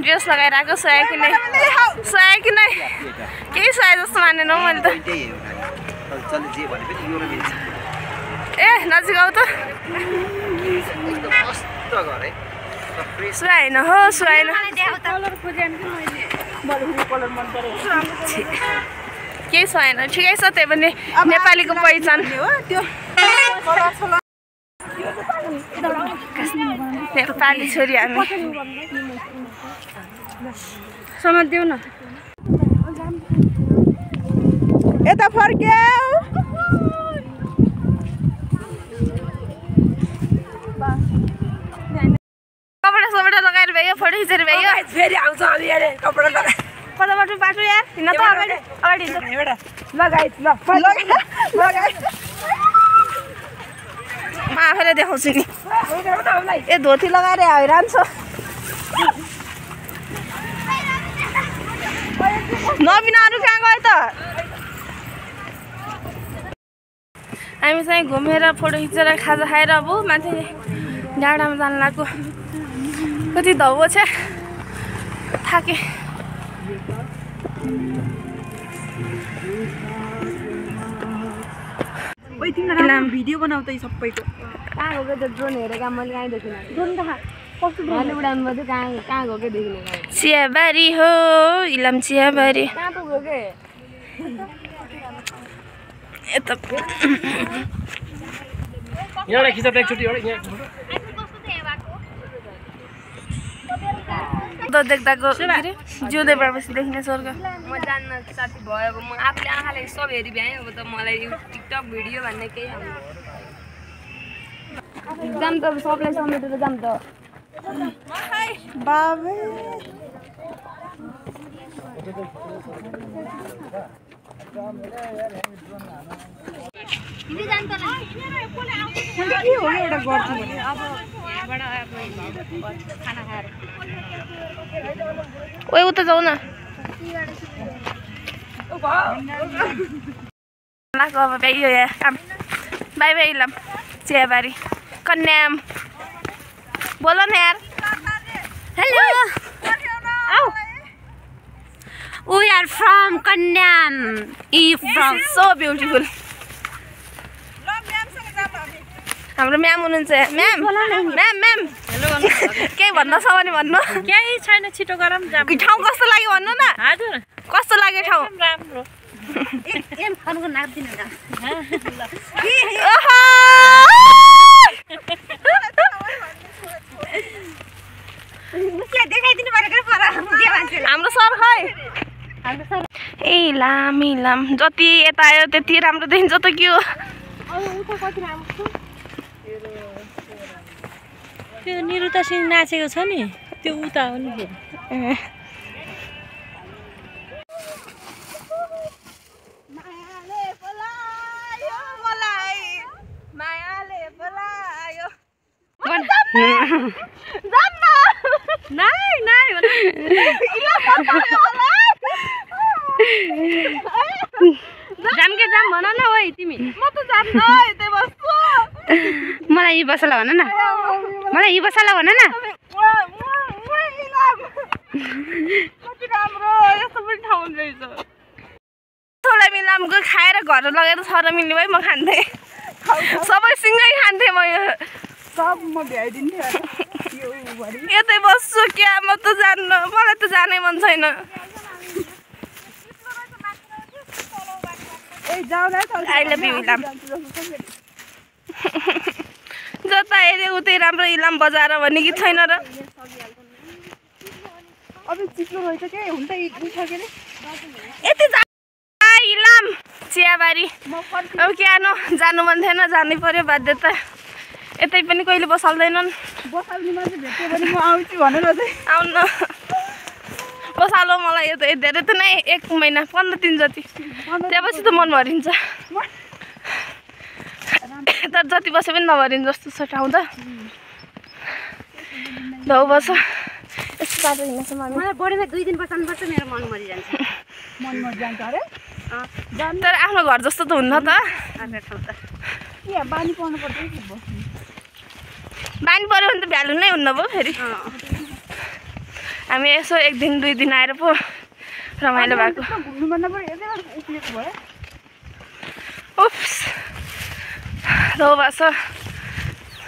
Dress लगाएर आएको soya कि नै केही सोया जस्तो मानेन हौ मैले त ए नजिक आऊ त सोया होइन हो सोया होइन केही सोएन ठिकै छ त्यही पनि नेपालीको पहिचान नेपाली छोरी हामी समात्देऊ न यता फर्क्याऊ कपडा सपडा लगाएर भ्यायो फोटो खिचेर भ्यायो फेरि आउँछ हामी यार कपडा लगाएर कताबाट बाटो यार हिँड्न त अगाडि लगाइ ल म आफैलाई देखाउँछु नि ए धोती लगाएर हैरान छ नबिनाहरू कहाँ गयो त हामी चाहिँ घुमेर फोटो खिचेर खाजा खाएर अब माथि डाँडामा जानु लाग्यो कति धौबो छ थाके भिडियो बनाउ त सबैको कहाँ गएको त्यो ड्रोन हेरेको मैले कहीँ देखिनँ ड्रोन कहाँ कस्तो ड्रोन उडाउनु भयो कहाँ गएको देखिनँ चियाबारी हो इलाम चियाबारी कहाँ पुग्यो के यता यहाँलाई खिच्दा त एकचोटि एउटा यहाँ देख्दाको जिउँदै भएपछि देखिने स्वर्ग म जान्न साथी भयो अब म आफूले आँखाले सब हेरि भ्याएँ अब त मलाई टिकटक भिडियो भन्ने केही जाम त सबलाई समेटेर जाम त बाबे ओए उता जाऊ न अब भ्याइयो यहाँ काम बाई बाई इलाम चियाबारी कन्याम बोलो न यार hello We are from Kanyam. From so beautiful. हाम्रो म्याम हुनुहुन्छ म्याम म्याम म्याम केही भन्न छ भने भन्नु केही छैन छिटो गरम जाम ठाउँ कस्तो लाग्यो भन्नु न हजुर कस्तो लाग्यो ठाउँ राम्रो एम खानुको नाप दिनु न के देखाइदिनु पर्यो पर हाम्रो सर खै ए लाम जति यता आयो त्यति राम्रो देखिन्छ त के हो त्यो निरुता सिंह नाचेको छ नि त्यो उता हो नि जाम के जाम भन न ओइ तिमी म त जान्न यतै बस्छु मलाई यी बसला भन न मलाई यी बसला भन न कति राम्रो यस्तो पनि ठाउँ रहेछ थोडा मिलामको खाएर घर लगेर छोरा मिल्ने भए म खान्थे सबै सँगै खान्थे म यो सब म भ्याइदिन्थे यतै बस्छु क्या म त जान्न मलाई त जानै मन छैन I love you इलाम जता हेऱ्यो उतै राम्रो इलाम बजार भन्ने कि छैन र अब चिप्लो रहेछ के हुन्छ के रे यति इलाम चियाबारी अब क्यानो जानु मन थिएन जानै पर्यो बाध्यता यतै पनि कहिले बसाल्दैनन् बसाल्ने मान्छे भेट्यो भने म आउँछु भनेर चाहिँ आउन बसालो मलाई यो त धेरै त नै 1 महिना 15 दिन जति त्यसपछि त मन भरिन्छ तर जति बसे पनि नभरिन्छ जस्तो छ ठाउँ त धौ बस यस्तो बाटो हिँड्छ मलाई बढीमा 2 दिन बस्नुपर्छ मेरो मन मरिजान्छ मन मरिजान्छ अरे तर आफ्नो घर जस्तो त हुन्न त के बानी पर्नु पर्छ नि बानी पर्यो भने त भ्यालु नै हुन्न भयो फेरि हामी यसो 1 दिन 2 दिन आएर पो रमाइलो भएको घुम्नु भन्दा पनि यतैबाट उक्लिएको भयो उप्स रोबास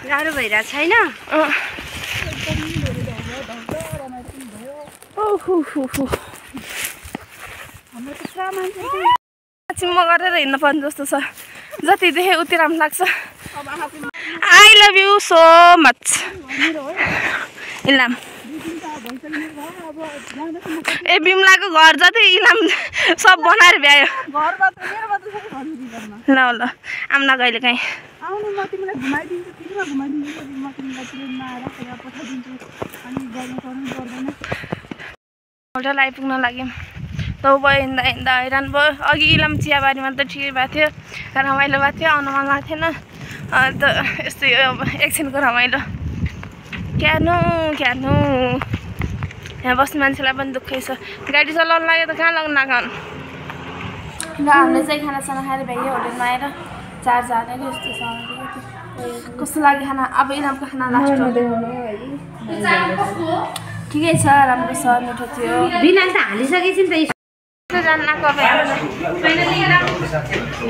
गाह्रो भइरहेको छैन चिम्म गरेर हिँड्नु पर्ने जस्तो छ जति देखे उति राम्रो लाग्छ I love you so much Ilam ए बिमलाको घर जति इलाम सब बनाएर भ्यायो ल ल आम्ना कहिले काहीँ आउनु म तिमीलाई घुमाइदिन्छु फ्रीमा घुमाइदिन्छु म तिमीलाई ट्रेनमा राखेर पठाइदिन्छु अनि गर्नु पर्दैन होटल आइपुग्न लाग्यौँ तँ भयो हिँड्दा हिँड्दा हैरान भयो अघि इलाम चियाबारीमा त ठिकै भएको थियो रमाइलो भएको थियो आउनु मन लाग्थेन अन्त यस्तै एकछिनको रमाइलो क्यानो यहाँ बस्ने मान्छेलाई पनि दुःखै छ गाडी चलाउनु लाग्यो त कहाँ लग्न लाग्यो ल हामीले चाहिँ खानासाना खाएर भ्यायो होटलमा आएर 4 जना यस्तो छ कस्तो लाग्यो खाना अब इलामको खाना लास्ट ठिकै छ राम्रो छ मिठो थियो बिनाले त हालिसकेपछि नि त जान लाग्यो अब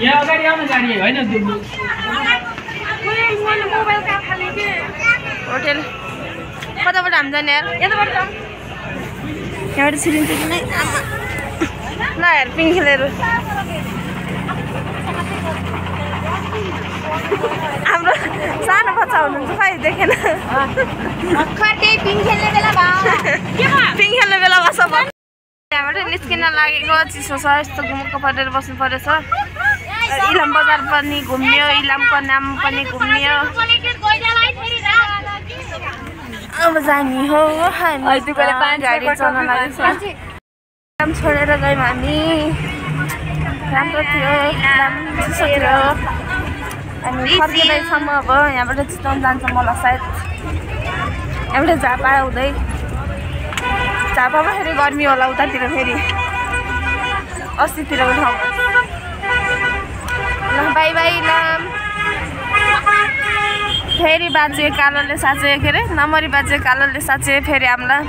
यहाँ अगाडि आउन गाडी होइन मोबाइल कहाँ खाने के होटल कताबाट हामी जाने यार यताबाट जाउँ यहाँबाट छिरिन्छ कि नै ल यार पिङ खेलेर हाम्रो सानो बच्चा हुनुहुन्छ खै देखेन पिङ खेल्ने बेला भयो सब यहाँबाट निस्किन लागेको चिसो छ यस्तो घुमुक्क परेर बस्नु परेछ इलाम बजार पनि घुम्यो इलामको नाम पनि घुम्यो अब जाने हो हामी गाडी चल्न लागेको छ इलाम छोडेर गयौँ हामी राम्रो थियो चिसो थियो अनि फर्किँदैछौँ अब यहाँबाट चितवन जान्छ मलाई सायद यहाँबाट झापा हुँदै झापामा फेरि गर्मी होला उतातिर फेरि अस्तितिरको ठाउँमा ल बाई बाई इलाम फेरि बाजे कालोले साँचे के अरे नमरी बाजे कालोले साँचे फेरि हामीलाई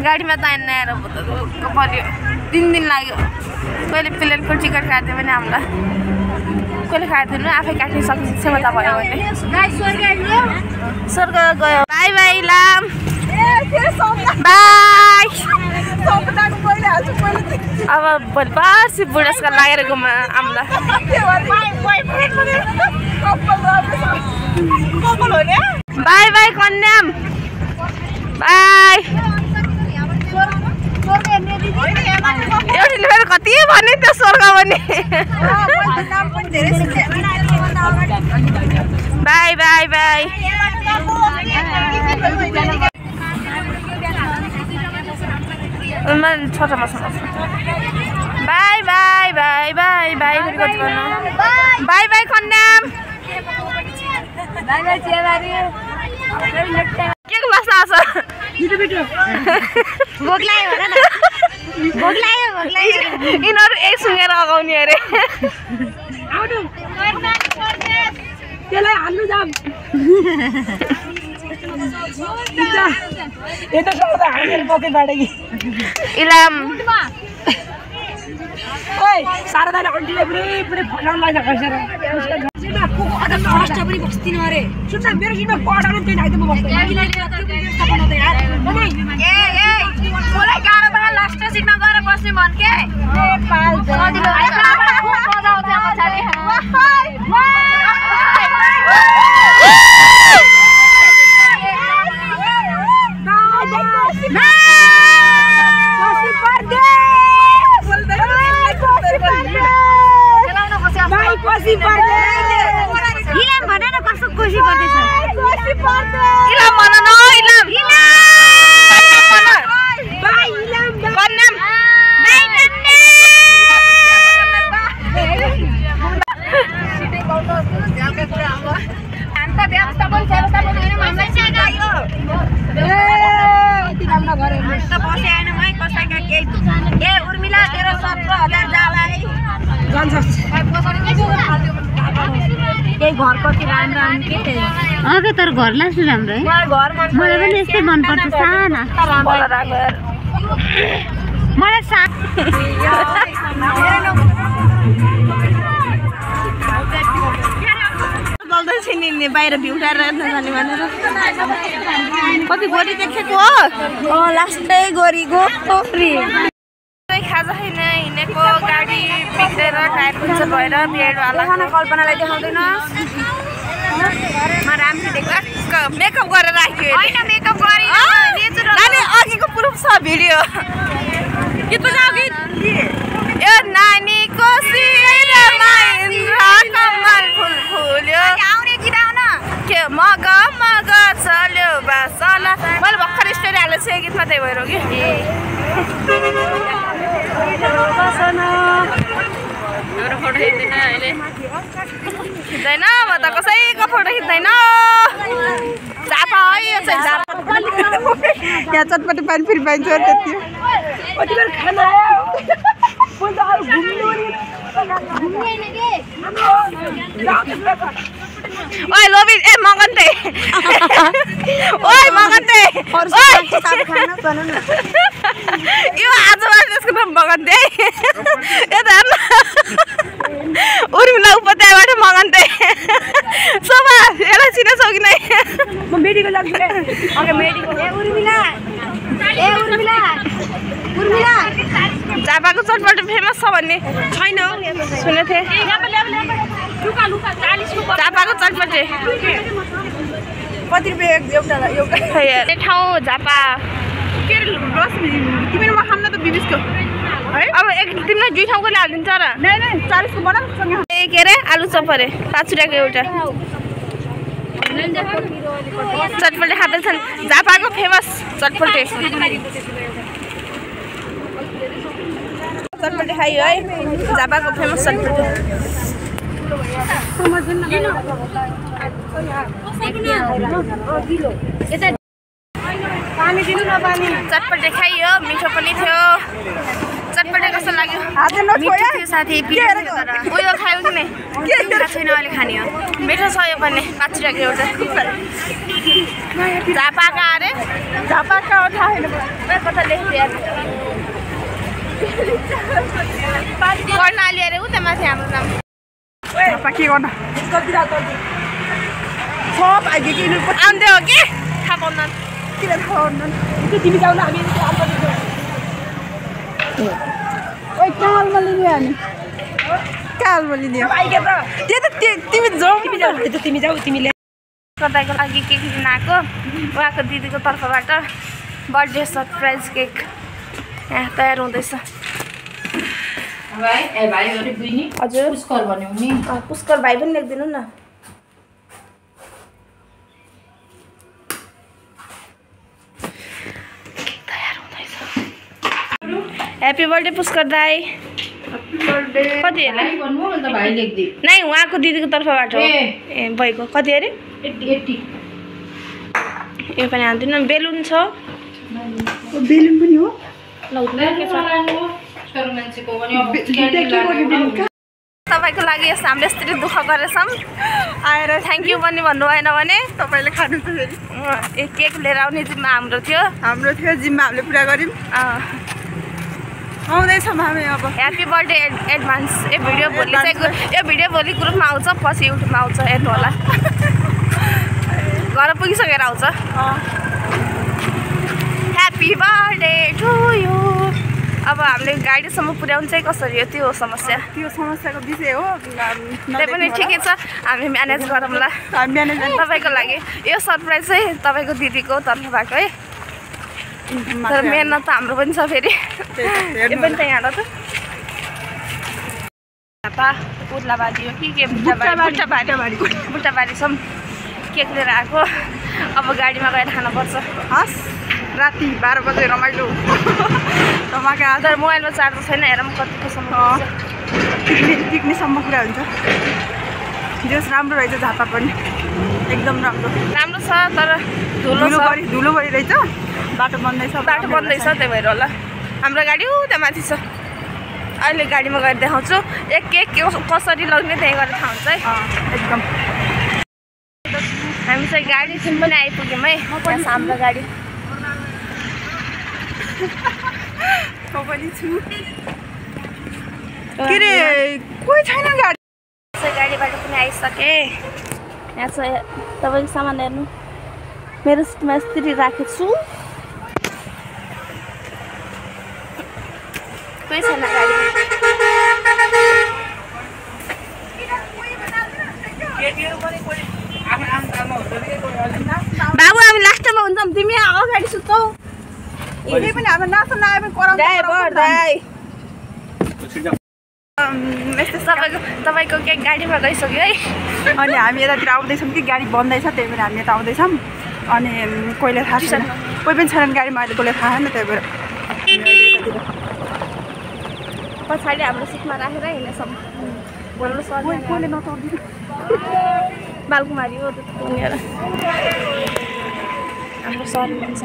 गाडीमा तान्न आएर पर्यो 3 दिन लाग्यो कहिले प्लेनको टिकट काट्यो भने हामीलाई कहिले काट्दैन आफै काट्न सक्ने क्षमता भयो भने स्वर्ग गयो बाई बाई इलाम बाई अब भोलि पर्सि बुढेसकाल लागेर घुम हामीलाई बाई बाई कन्याम बाई एउटीले फेरि कति भने त्यो स्वर्ग भने बाई बाई बाई छोटा बस्नु by by by by by फेरि कति गर्नु बाई बाई कन्याम के को बस्न आउँछ यिनीहरू एक सुँगेर अगाउने अरे त्यसलाई हाल्नु जाम यता सौदा हालेर पकेबाट कि इलाम ओइ सारदाले अन्टीले पुरै फटाउन लाग्छ खसेर उसको कोको अडन फर्स्ट पनि बस्दिन अरे सुन्न मेरो जिम्मा पढाउन त्यही आइदिए म बस्दैन लागिले त्यो व्यवस्था बनाउँदै यार ए मलाई गाह्रो भयो लास्ट सिटमा गएर बस्ने भन के ए पाल सजिलो बजाउँछ पछाडी इलाम भन न कस्तो खुसी पर्दैछ इलाम भन न इलाम बाई इलाम कन्याम बाई अन्त व्यवस्थापन हैन हामीलाई चाहियो यति राम्रो गरे त बसे हैन मै कसैका केही ए उर्मिला तेरो 17000 जाला है जान्छ त्यही घरको कि राम्रो आउने के अघि तर घर लास्नु राम्रो है मलाई घर मन मलाई पनि यस्तै मन पर्छ साना राम्रो राख्यो मलाई सा बोल्दै छिनिने बाहिर भ्यू उठाएर नजाने भनेर कति गोरी देखेको हो लास्टै गोरीको फ्री खाजा खाइन हिँडेको गाडी बिग्रेर टायर पङ्चर भएर बिहेडवाला खाना कल्पनालाई देखाउँदैन म राम्रो देख्दा मेकअप गरेर राख्यो होइन मेकअप गरिन नानी अघिको प्रुफ छ भिडियो गीत बजाऊ गीत यो नानीको शिरमा इन्द्र कमल फुल फुल्यो आउने गीत आउन के मग मग चल्यो बासला मैले भर्खर स्टोरी हालेको छु यो गीतमा त्यही भएर हो कि मेरो फोटो खिच्दैन अहिले खिच्दैन म त कसैको फोटो खिच्दैन झापा है यो चाहिँ झापा यहाँ चटपटे पानी फेरि पाइन्छ त्यति कति बेर खाना आयो ओइ लोबी ए मगन्ते ओइ मगन्ते ओइ यो आज त्यसको नाम मगन्ते यता उर्मिला उपत्यबाट मगन्ते सोमा यसलाई चिनेछौ कि नै म मेडिकल लाग्छु रे ओके मेडिकल उर्मिला झापाको चटपटे फेमस छ भन्ने छैन सुनेको थिएँ झापाको चटपटे कति रुपियाँ एउटा ठाउँ झापा के अरे रस तिमीहरूमा खान्न त बिबिसको है अब एक तिमीलाई दुई ठाउँको हालिदिन्छ र नै 40 को बनाऊ सँगै ए के अरे आलु चप अरे 5 रुपियाँको एउटा चटपटे खाँदैछन् झापाको फेमस चटपटे चटपटे खायो है झापाको फेमस चटपटे पानी दिनु न पानी चटपटे खाइयो मिठो पनि थियो चटपटे कस्तो लाग्यो मिठो थियो साथी उयो खायो कि नै छैन अहिले खाने हो मिठो छ यो पनि 5 रुपियाँको एउटा झापाका अरे झापाका हो थाहा छैन कता लेख्थ्यो कर्णाली अरे उता माथि हाम्रो नाम झापा के गर्न सब आइगे कि आउँदै हो कि थाहा पाउन किन थाहा हुन्न तिमी जाऊ न हामी ओइ कालमा लिने हामी कालमा लिने आइगे त तिमी जाऊ तिमी जाऊ तिमीले कताको लागि केक लिन आएको उहाँको दिदीको तर्फबाट बर्थडे सरप्राइज केक यहाँ तयार हुँदैछ हजुर पुष्कर भन्यो नि पुष्कर भाइ पनि लेखिदिनु न तयार हुँदैछ ह्याप्पी बर्थडे पुष्कर दाई कति अरे नै उहाँको दिदीको तर्फबाट हो ए भएको कति अरे 80 यो पनि हाल्दिनु बेलुन छ बेलुन पनि हो तपाईँको लागि यस्तो हामीले यस्तरी दुःख गरेछौँ आएर थ्याङ्क यू पनि भन्नु भएन भने तपाईँले खानु त फेरि ए केक लिएर आउने जिम्मा हाम्रो थियो जिम्मा हामीले पुरा गऱ्यौँ आउँदैछौँ हामी अब ह्याप्पी बर्थडे एडभान्स यो भिडियो भोलि चाहिँ यो भिडियो भोलि ग्रुपमा आउँछ पछि युट्युबमा आउँछ हेर्नु होला घर पुगिसकेर आउँछ ह्याप्पी बर्थडे टु यु अब हामीले गाडीसम्म पुर्याउनु चाहिँ कसरी हो त्यो समस्या त्यो समस्याको विषय हो त्यही पनि ठिकै छ हामी म्यानेज गरौँला तपाईँको लागि यो सरप्राइज चाहिँ तपाईँको दिदीको तर्फबाट है तर मेहनत त हाम्रो पनि छ फेरि यो पनि त यहाँ त झापा पुर्लाबारी हो कि के बुट्टाबारीसम्म केक लिएर आएको अब गाडीमा गएर खानुपर्छ हस् राति 12 बजे रमाइलो तपाईँको आज मोबाइलमा चार्ज छैन हेरौँ कतिकोसम्म पिक्निकसम्म पुरा हुन्छ जस राम्रो रहेछ झापा पनि एकदम राम्रो छ तर धुलो भइरहेछ बाटो बन्दैछ त्यही भएर होला हाम्रो गाडी उता माथि छ अहिले गाडीमा गएर देखाउँछु एक केक कसरी लग्ने त्यही गरेर थाहा हुन्छ है एकदम हामी चाहिँ गाडीसम्म पनि आइपुग्यौँ है हाम्रो गाडी पनि छु के रे कोही छैन गाडी गाडीबाट पनि आइसके यहाँ चाहिँ तपाईँको सामान हेर्नु मेरो सिटमा यसरी राखेको छु कोही छैन गाडी बाबु हामी लास्टमा हुन्छौँ तिमी अगाडि सुत्छौ पनि हाम्रो नाच्न नआए पनि तपाईँको केक गाडीमा गइसक्यो है अनि हामी यतातिर आउँदैछौँ कि गाडी बन्दैछ त्यही भएर हामी यता आउँदैछौँ अनि कोहीलाई थाहा छैन कोही पनि छैन गाडीमा अहिले कसले थाहा छैन त्यही भएर पछाडि हाम्रो सिटमा राखेर हिँड्नेछौँ कसले नचौधिनु बालकुमारी हो हाम्रो सर हुन्छ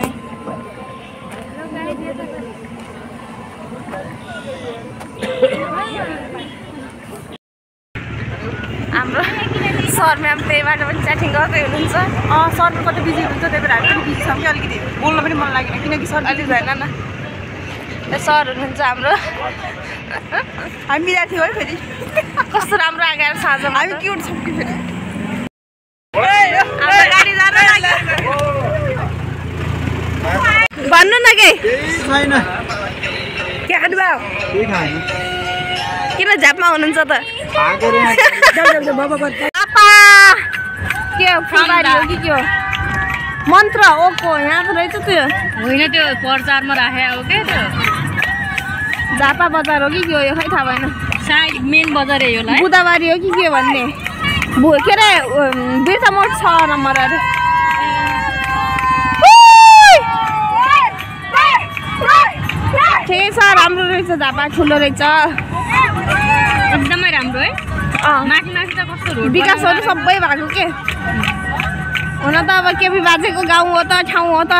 हाम्रो सर म्याम त्यहीबाट पनि च्याटिङ गर्दै हुनुहुन्छ सर कति बिजी हुनुहुन्छ त्यही भएर हामी पनि बिजी छौँ कि अलिकति बोल्न पनि मन लागेन किनकि सर अलिक भएन न सर हुनुहुन्छ हाम्रो हामी मिलाएको थियौँ है फेरि कस्तो राम्रो आएर साँझमा हामी क्युट छौँ कि फेरि गाडी भन्नु न के छैन के खानुभयो किन झापमा हुनुहुन्छ त के फुलबारी हो कि के हो मन्त्र ओको यहाँ त रहेछ त्यो होइन त्यो प्रचारमा राखेको हो क्या त्यो झापा बजार हो कि के हो यो खै थाहा भएन सायद मेन बजार हो होला बुधबारी हो कि के भन्ने के अरे बिर्ता मोड 6 नम्बर अरे ठिकै छ राम्रो रहेछ झापा ठुलो रहेछ एकदमै राम्रो है माथि माथि त कस्तो रोड विकासहरू सबै भएको के हुन त अब केपी बाजेको गाउँ हो त ठाउँ हो त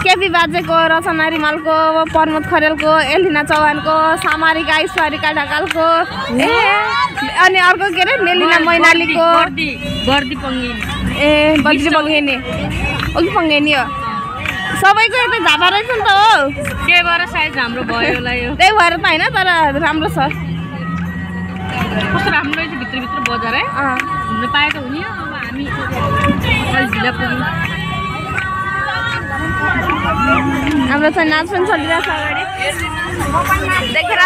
केपी बाजेको रचना रिमालको प्रमोद खरेलको एलिना चौहानको सामारिका ऐश्वरिका ढकालको अनि अर्को के अरे मेलिना मैनालीको गर्दी पङ्गिनी बद्री पङ्गेनी हो कि पङ्गेनी हो सबैको यतै झापा रहेछ नि त हो त्यही भएर सायद राम्रो भयो होला यो त्यही भएर त होइन तर राम्रो छ कस्तो राम्रो रहेछ भित्रभित्र बजार है घुम्न पाए त हुने अब हामी ढिला पुग्यौँ हाम्रो चाहिँ नाच पनि चलिरहेछ अगाडि देखेर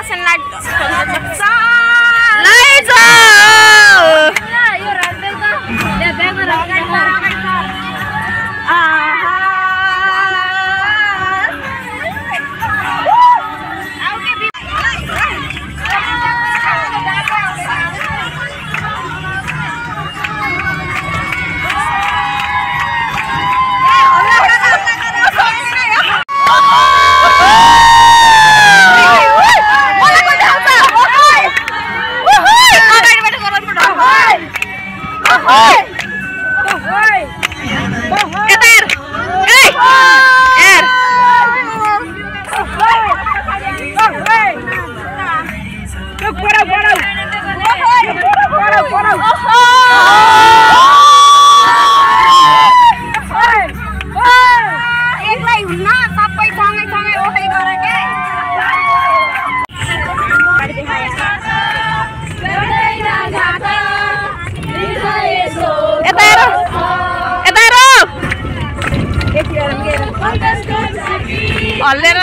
हल्लेर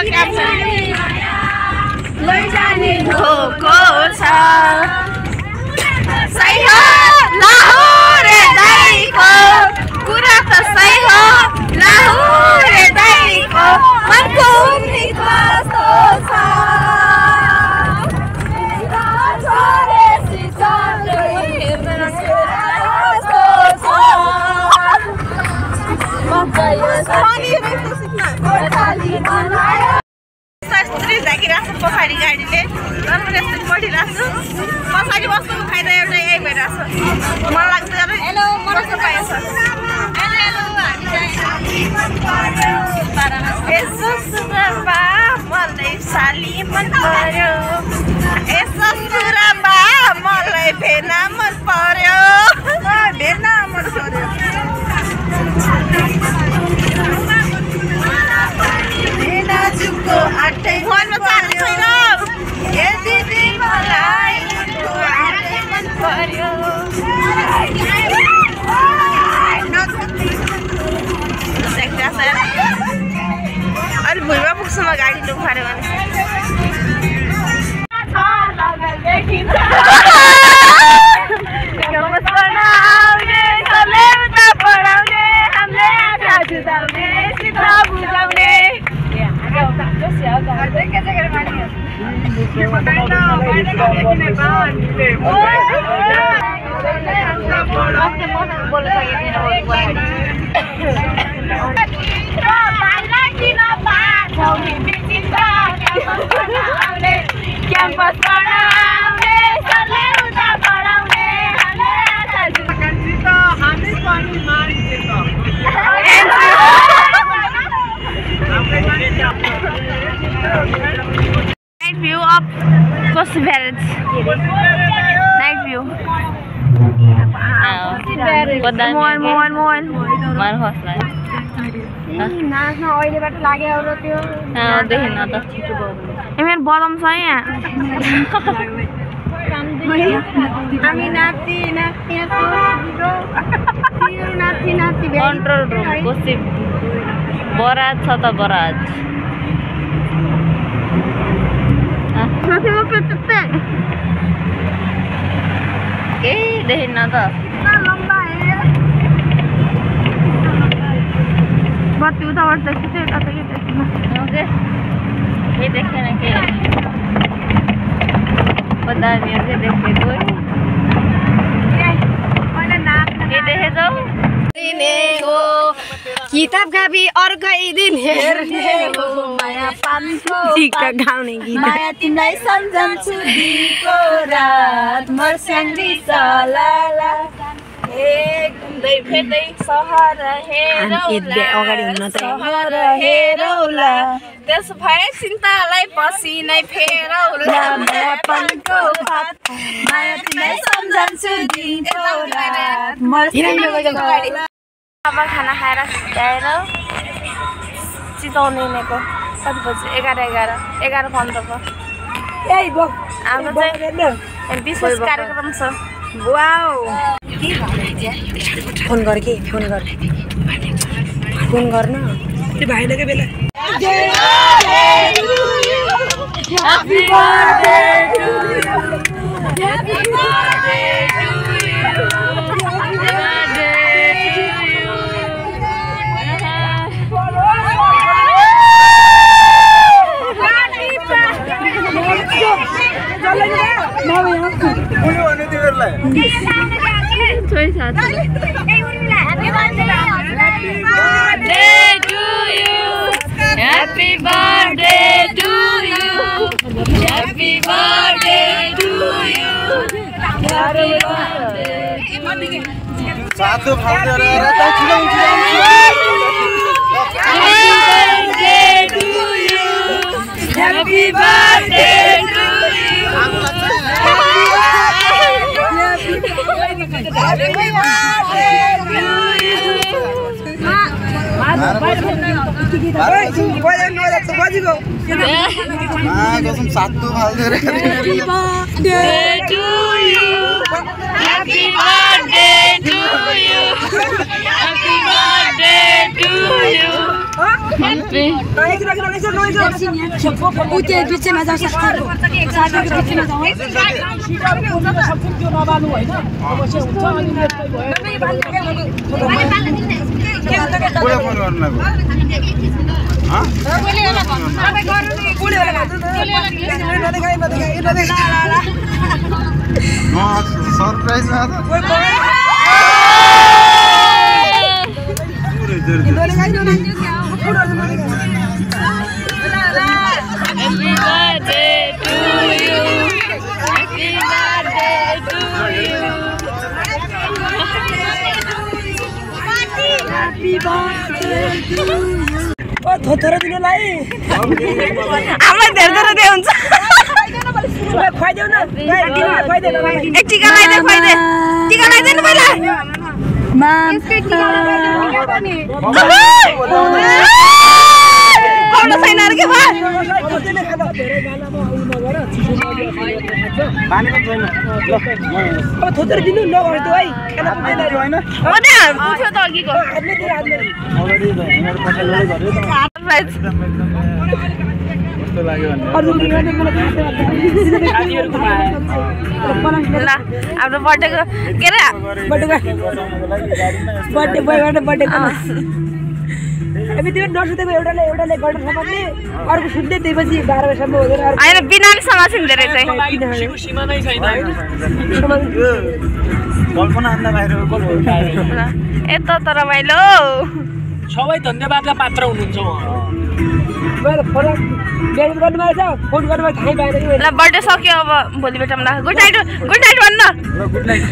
लैजाने धोको छ सही हो लाहुरे दाइको कुरा त सही हो लाहुरे दाइको मनको उम्री कस्तो छ यस्तरी झाकिरहेको छ पछाडि गाडीले राम्रो यस्तरी पढिरहेको छु पछाडि बस्नुको फाइदा एउटा यही भइरहेको छ मन लाग्छ कस्तो पाएछ यसो सुरमा मलाई साली मन पर्यो यसो सुरमा मलाई भेना मन पर्यो भेना मन पर्यो भेना जुको फोनमा चार्ज छैन यति तिमीलाई मन पर्यो अलि भुइँमा पुग्छु म गाडी लुफाऱ्यो भने Night view of Kosi Barrage. Night view. बदम छ यहाँ कन्ट्रोल रुम कोसी बराज छ त बराज केही देखिन्न त बत्ती उताबाट देखिन्छ यता त केही देखिन्न केही देखेन के बदामीहरू चाहिँ देखेको के देखेछौ किताब कापी अर्कै दिन हेर्ने हो माया पान्छौ टिका गाउने गीत माया तिमीलाई सम्झन्छु दिनको रात मर्स्याङ्गी सलाला घुम्दै फेर्दै सहर हेरौला त्यस भए चिन्तालाई पसिनै फेरौला मायापनको भात माया तिमीलाई सम्झन्छु दिनको रात अब खाना खाएर ल्याएर चिताउने हिँडेको कति बजी 11:15 हाम्रो चाहिँ विशेष कार्यक्रम छ फोन गर के फोन गर्न त्यो भाइले के बेला Happy birthday to you Happy birthday to you Happy birthday to you Happy birthday to you Happy birthday to you Happy birthday Satu kali rata to you Happy birthday to you कसम सातु फाल्दै Happy birthday to you Happy birthday to you Happy birthday to you उते बिचमा जाऊ साथीको बिचमा जाऊ surprise Happy birthday to you Happy birthday to you Happy birthday to you ओ थोथरो दिनलाई हामीलाई धेरै धेरै हुन्छ खुवाइदेऊ न एक टिका लगाइदे टिका लगाइदिनु पहिला यसकै टिका लगाइदिनु छैन अरे के भयो धेरै गालामा उ नगर चिसो नगर पानी पनि छैन ल अब थोतर दिनु नगर्दो है खाना पुग्दैन होइन हो नि पुग्यो त अघिको आदमी अगाडि हिँडेर पछाडि गर्यो त कस्तो लाग्यो भने अरु दिने मलाई ल हाम्रो बर्थडेको के रे बर्थडे अब त्यो नसुतेको एउटाले गर्न सक्ने अर्को सुत्दै त्यसपछि 12 बजेसम्म हुँदैन होइन बिना नि समासिन धेरै चाहिँ सिमानै छैन कल्पना अन्दा बाहिर कल हो यस्तो त रमाइलो सबै धन्यवादका पात्र हुनुहुन्छ मैले फोन गर्नु भएको छ फोन गर्नु थाहै भएन ल बर्थडे सक्यो अब भोलि भेटौँ ल गुड नाइट भन्न गुड नाइट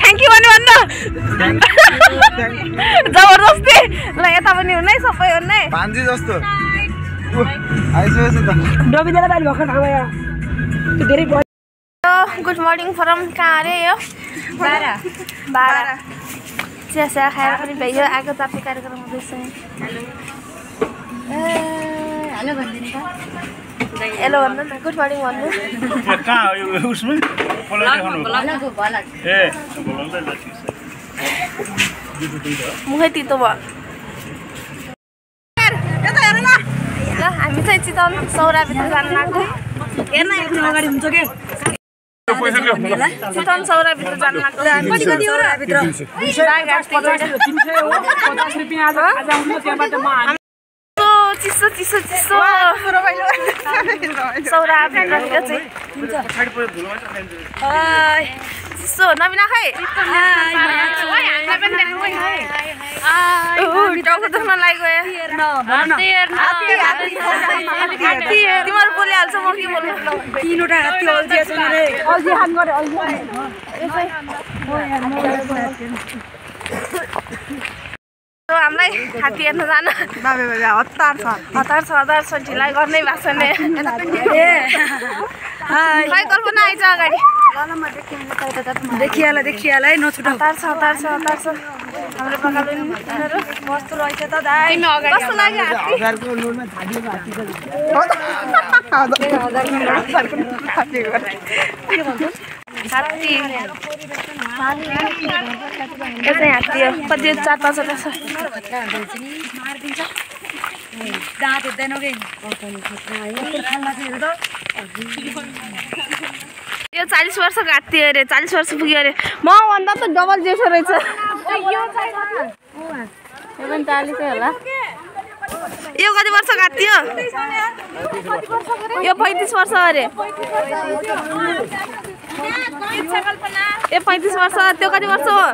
थ्याङ्क यू पनि भन्न जबरजस्ती ल यता पनि हुनै सबै हुनै भान्जी जस्तो आइसकेछ त नबिनेर बाहिर भर्खर ठाउँमा यहाँ धेरै गुड मर्निङ फ्रम कहाँ अरे यो 12 चिया खाएर पनि भइयो आगो ताप्ने कार्यक्रम हुँदैछ हेलो भन्दिनु त हेलो भन्नु न गुड मर्निङ भन्नु कहाँ हो यो उसमा मुखै तितो भयो ल हामी चाहिँ चितवन सौराभित्र जान लाग्यो हेर्न अगाडि हुन्छ के चितवन सौराभित्र जान लाग्यो कति हो र भित्र 300 हो 50 रुपैयाँ आज आउनु त्यहाँबाट म चिसो सौराभित्र चाहिँ चिसो नबिना खै टाउको दुख्न लाग्यो तिमीहरू बोलिहाल्छ म के बोल्नु 3वटा हात्ती अल्झिएछ रे अल्झि हान गरे हामीलाई हात्ती हेर्न जान हतार छ ढिलाइ गर्नै भएको छैन खै कल्पना आइज अगाडि देखिहाल है नछुटाउ हतार छ हाम्रो पकालु उनीहरू कस्तो रहेछ त दाइ कस्तो लाग्यो हात्ती हजारको नोटमा थादिएको हात्ती हात्ती यो चाहिँ हात्ती हो कति 4-5वटा छ दाँत हेर्दैन कि यो 40 वर्षको हात्ती अरे 40 वर्ष पुग्यो अरे म भन्दा त डबल जेठो रहेछ यो पनि 40 होला यो कति वर्षको हात्ती हो यो 35 वर्ष अरे ए 35 वर्ष त्यो कति वर्ष हो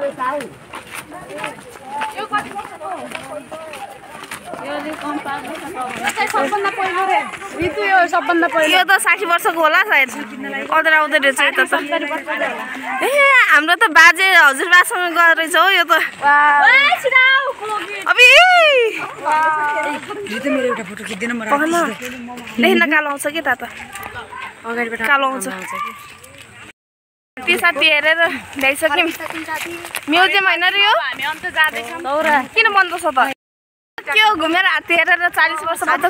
यो त 60 वर्षको होला सायद अदर आउँदै रहेछ यता त ए हाम्रो त बाजे हजुरबासँग गएर रहेछ हो यो त अबि मेरो एउटा फोटो खिच्दिन म लेख्न कालो आउँछ के ता त अगाडिबाट कालो आउँछ ती साथी हेरेर ल्याइसक्यौँ म्युजियम होइन र यो किन बन्द छ त के हो घुमेर हात्ती हेरेर 40 वर्ष बाद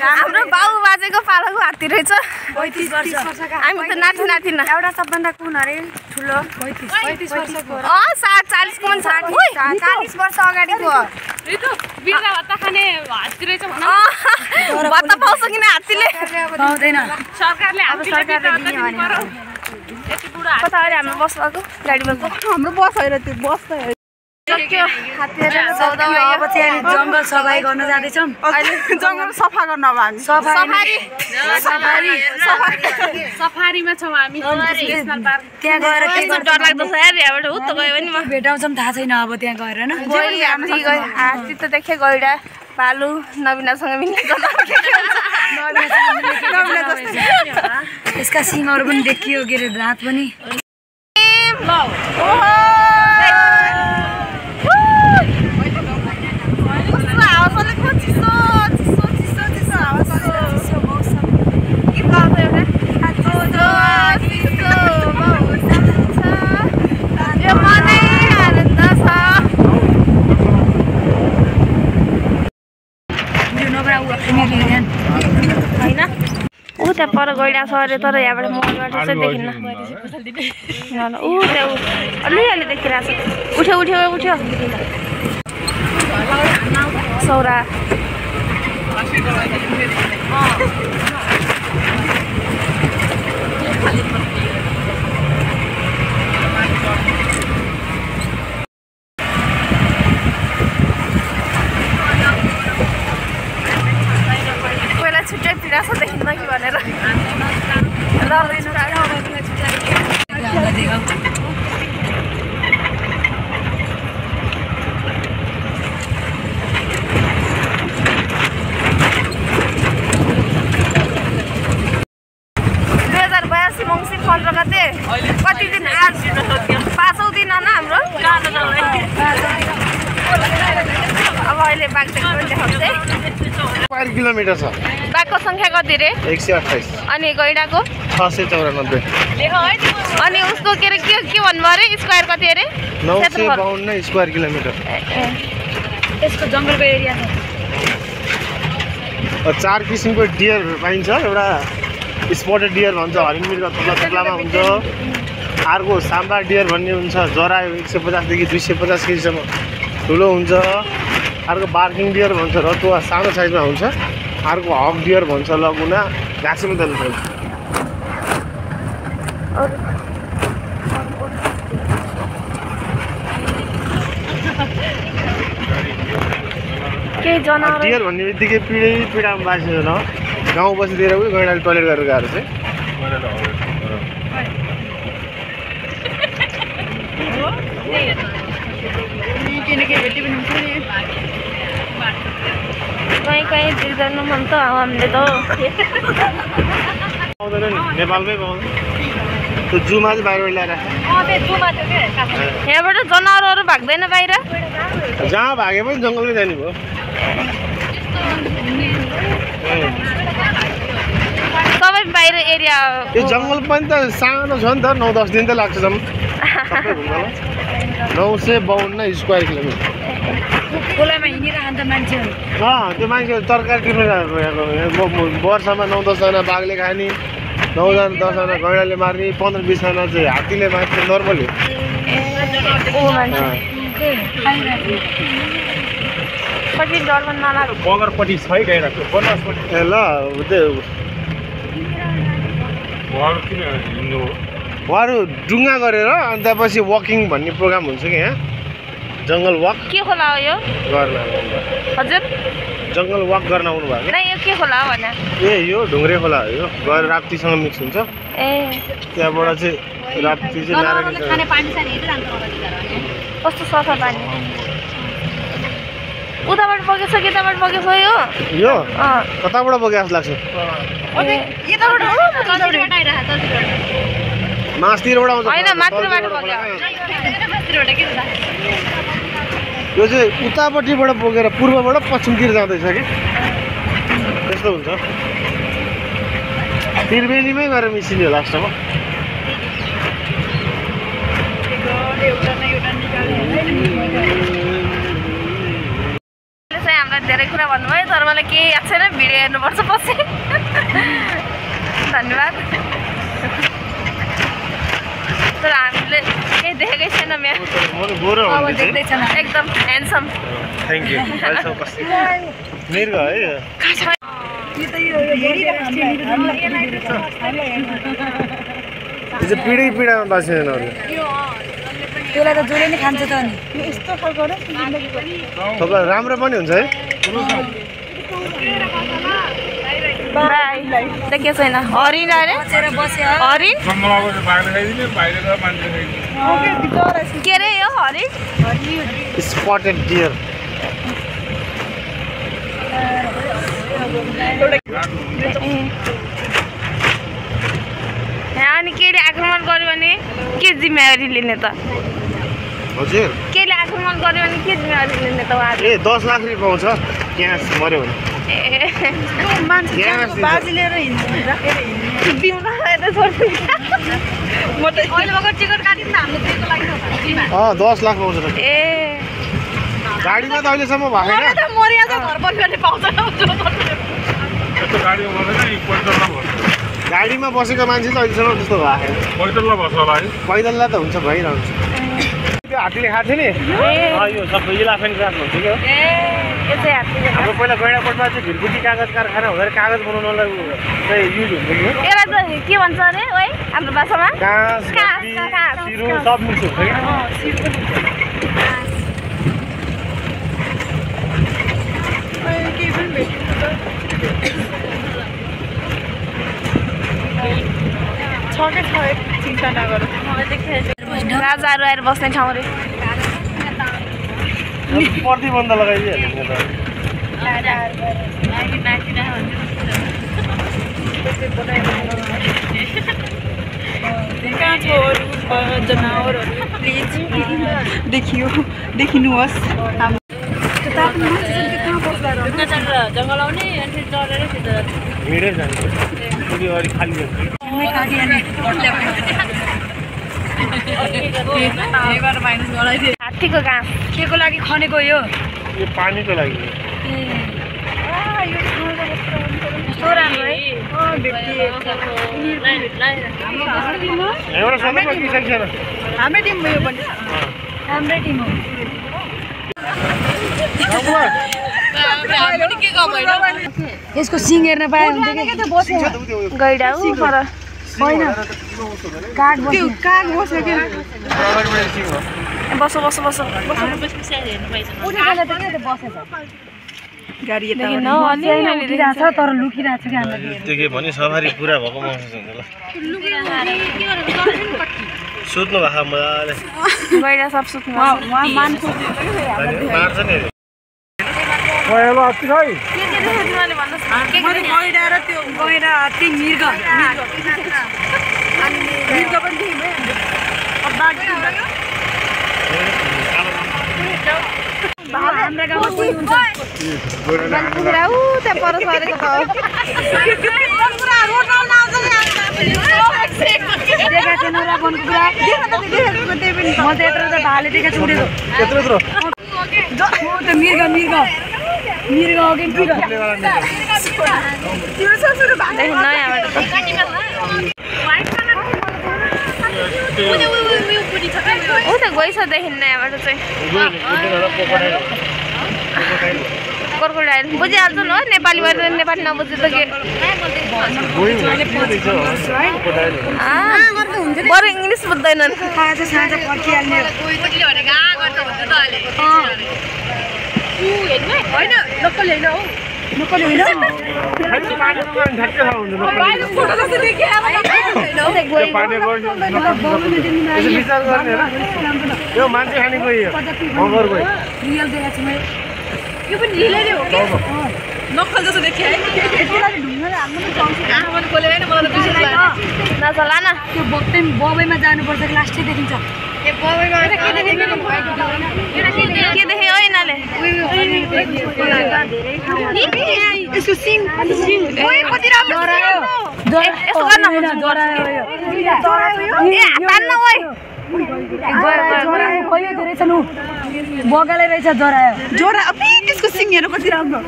हाम्रो बाउ बाजेको पालाको हात्ती रहेछ 35 वर्षका हामी त नातिना एउटा सबभन्दा कुन अरे ठुलो 35 वर्षको 40 को 40 वर्ष अगाडिको बिर्ला भत्ता खाने हात्ती रहेछ भत्ता पाउँछ किन हात्तीले पाउँदैन सरकारले कता अरे हाम्रो बस भएको गाडीमा हाम्रो बस होइन त्यो बस त सक्यो हात्ती हेरेर सौदा भयो अब चाहिँ जंगल सफाई गर्न जाँदैछौँ अहिले जंगल सफा गर्न अब हामी सफारीमा छौँ हामी नेसनल पार्क त्यहाँ गएर के डर लाग्दो छ यार यहाँबाट उत गयो भने म भेटाउँछौँ थाहा छैन अब त्यहाँ गएर हैन हात्ती त देखे गइडा भालु नबिनासँग मिल्ने यसका सिङहरू पनि देखियो के रे दाँत पनि होइन ऊ त्यहाँ पर गइरहेको छ अरे तर यहाँबाट मोबाइलबाट चाहिँ देखिन्न ऊ त्यहाँ अलिअलि देखिरहेको छ उठ्यो उठ्यो उठ्यो सौरा छुट्टै पिराछ देखिन्न कि भनेर मङ्सिर 15 गते कति दिन आज 5औं दिन होइन हाम्रो अब अहिले बाघको देखाउँछ किलोमिटर छ बाघको संख्या कति रे 128 अनि गैडाको 694 अनि उसको के भन्नु अरे स्क्वायर कति अरे 952 स्क्वायर किलोमिटर यसको जङ्गलको एरिया छ 4 किसिमको डियर पाइन्छ एउटा स्पटेड डियर भन्छ हरिण मृग थोप्लामा हुन्छ अर्को साम्बा डियर भन्ने हुन्छ जरा 150 देखि 250 केजीसम्म ठुलो हुन्छ अर्को बार्किङ डियर भन्छ रतुवा सानो साइजमा हुन्छ अर्को हक डियर भन्छ लगुना घाँसमा दल्नु पर्छ केही जनावर डियर भन्ने बित्तिकै पिँडामा बाँच्यो न गाउँ बस्तीतिर उयो गैँडाले टोइलेट गरेर गएर चाहिँ कहीँ देख्दैन मन त हामीले त पाउँदैन नि नेपालमै पाउँदैन त्यो जूमा चाहिँ बाहिर ल्याएर यहाँबाट जनावरहरू भाग्दैन बाहिर जहाँ भागे पनि जङ्गलमै जाने भयो सबै बाहिर एरिया यो जङ्गल पनि त सानो छ नि त 9-10 दिन त लाग्छ जम्मा सबै घुम्न 952 स्क्वायर किलोमिटर खोलामा हिँडिरहन्छ मान्छेहरू त्यो मान्छेहरू तरकारी टिप्न वर्षमा 9-10 जना बाघले खाने 9-10 जना गैँडाले मार्ने 15-20 जना चाहिँ हात्तीले मार्ने नर्मल हो कति डरमा नलाग्छ बगरपट्टि छ है गइरहेको बनवासपट्टि ए ल त्यो उहाँहरू डुङ्गा गरेर अनि त्यसपछि वकिङ भन्ने प्रोग्राम हुन्छ कि यहाँ जङ्गल वक के खोला हो यो गर्न हजुर जङ्गल वक गर्न आउनु भएको नै यो के खोला हो भने ए यो ढुङ्ग्रे खोला हो यो गएर राप्तीसँग मिक्स हुन्छ ए त्यहाँबाट चाहिँ राप्ती चाहिँ कस्तो सफा पानी उताबाट बगेछ कि यताबाट बगेछ यो कताबाट बगे जस्तो लाग्छ मासतिरबाट आउँछ होइन माथिबाट बग्यो यो चाहिँ उतापट्टिबाट बोकेर पूर्वबाट पश्चिमतिर जाँदैछ कि त्यस्तो हुन्छ त्रिवेणीमै गएर मिसिने लास्टमा हामीलाई धेरै कुरा भन्नुभयो तर मलाई केही याद छैन भिडियो हेर्नुपर्छ पछि धन्यवाद तर हामीले केही देखेकै छैन एकदम ह्यान्डसम थ्याङ्क यू मृग है यो चाहिँ पिँढामा बाँच्दैन त्यसलाई त जसले नै खान्छ त अनि राम्रो पनि हुन्छ है देखेको छैन हरिण अरे हरिण के अरे यो हरिण स्पटेड डियर अनि केले आक्रमण गर्यो भने के जिम्मेवारी लिने त हजुर केले आक्रमण गर्यो भने के जिम्मेवारी लिने त उहाँले ए 10 लाख रुपियाँ पाउँछ क्यास मर्यो भने बाजी लिएर हिँड्छ बिउला यता छोड्छु म त अहिले भर्खर टिकट काट्यौँ नि त हाम्रो त्यसको लागि 10 लाख पाउँछ ए गाडीमा त अहिलेसम्म भएन गाडीमा बसेको मान्छे चाहिँ अहिलेसम्म त्यस्तो भएको पैदललाई त हुन्छ भइरहन्छ त्यो हात्तीले खाएको थियो नि यो सबै इलाफेन्ट क्रास भन्छ क्या हाम्रो पहिला गैँडाकोटमा चाहिँ भिरकुटी कागज कारखाना हुँदा कागज बनाउनलाई चाहिँ युज हुन्छ नि यसलाई चाहिँ के भन्छ अरे है हाम्रो भाषामा काँस सिरु सब मिक्स हुन्छ क्या चिन्ता नगर राजाहरू आएर बस्ने ठाउँ रे प्रतिबन्ध लगाइदिइहाल्यो जनावरहरू प्लिज देखिनुहोस् जङ्गल आउने अनि चढेर हिँडेर जान्छ अलिक खाली हात्तीको घाँस के को लागि खनेको यो पानीको लागि कस्तो राम्रो है हाम्रै टिम यो पनि हाम्रै टिम हो यसको सिङ हेर्न पाए गैडा हो पर काग बस्यो क्या बसो बसो बसो गाडी उठिरहेछ तर लुकिरहेछ कि हामीलाई त्यो के भने सवारी पुरा भएको महसुस हुन्छ सुत्नु भएको मजाले गैडा सब सुत्नु मार्छ नि गैडा र त्यो गैडा हात्ती मृग पनि हाम्रा गाउँमा कोही हुन्छ त्यहाँ पर सरेको म त यत्रो त भाले देखेको छु उडेको मृग हो कि गइस देखिन्न यहाँबाट चाहिँ क्रोकोडाइल बुझिहाल्छ नि हो नेपालीबाट नेपाली नबुझ्यो त के बरु इङ्ग्लिस बुझ्दैनन् यो मान्छे खाने गयो मगर गयो यो पनि ढिलै नै हो कि नक्कल जस्तो देखियो है नचला न त्यो बबैमा जानुपर्छ लास्टै देखिन्छ के देख्यो हो यिनीहरूले यसको सिङ कति राम्रो यसो गर्न धेरै छ नु बगाले रहेछ जरा त्यसको सिङहरू कति राम्रो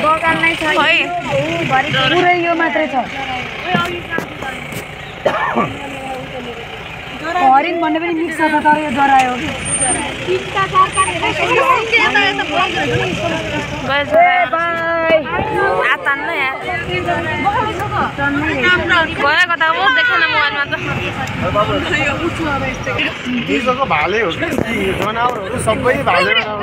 बगाल नै छ पुरै यो मात्रै छ हरिण भन्ने पनि मिक्स छ तर यो जरा हो गएको त देखेन मोबाइलमा त देशको भाले हो जनावरहरू सबै भालेमा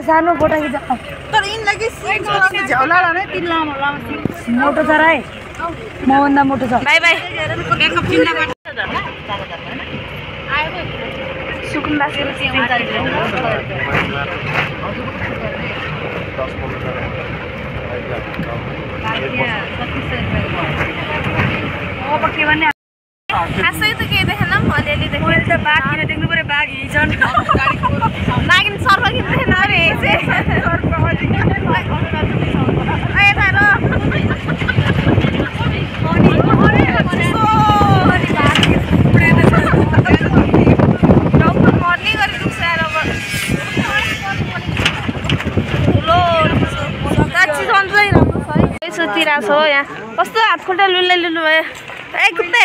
सानो फोटो खिच मोटो छ र है मभन्दा मोटो छ बाई बाई खासै त केही देखेन अलिअलि देखेँ बाघ किन देख्नु पऱ्यो बाघ हिजो लगिँदैन अरे सुतिरहेको छ यहाँ कस्तो हातखुट्टा लुल्ले लुल्लु भयो ए कुत्ते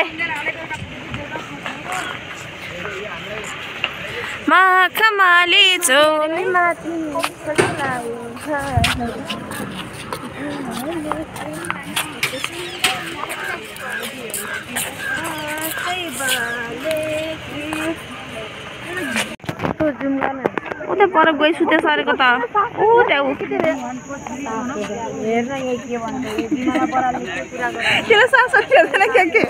माखमाली चोली माथि उता पर गई सुते सरेको त ऊ त्यहाँ किन सास खेल्दैन के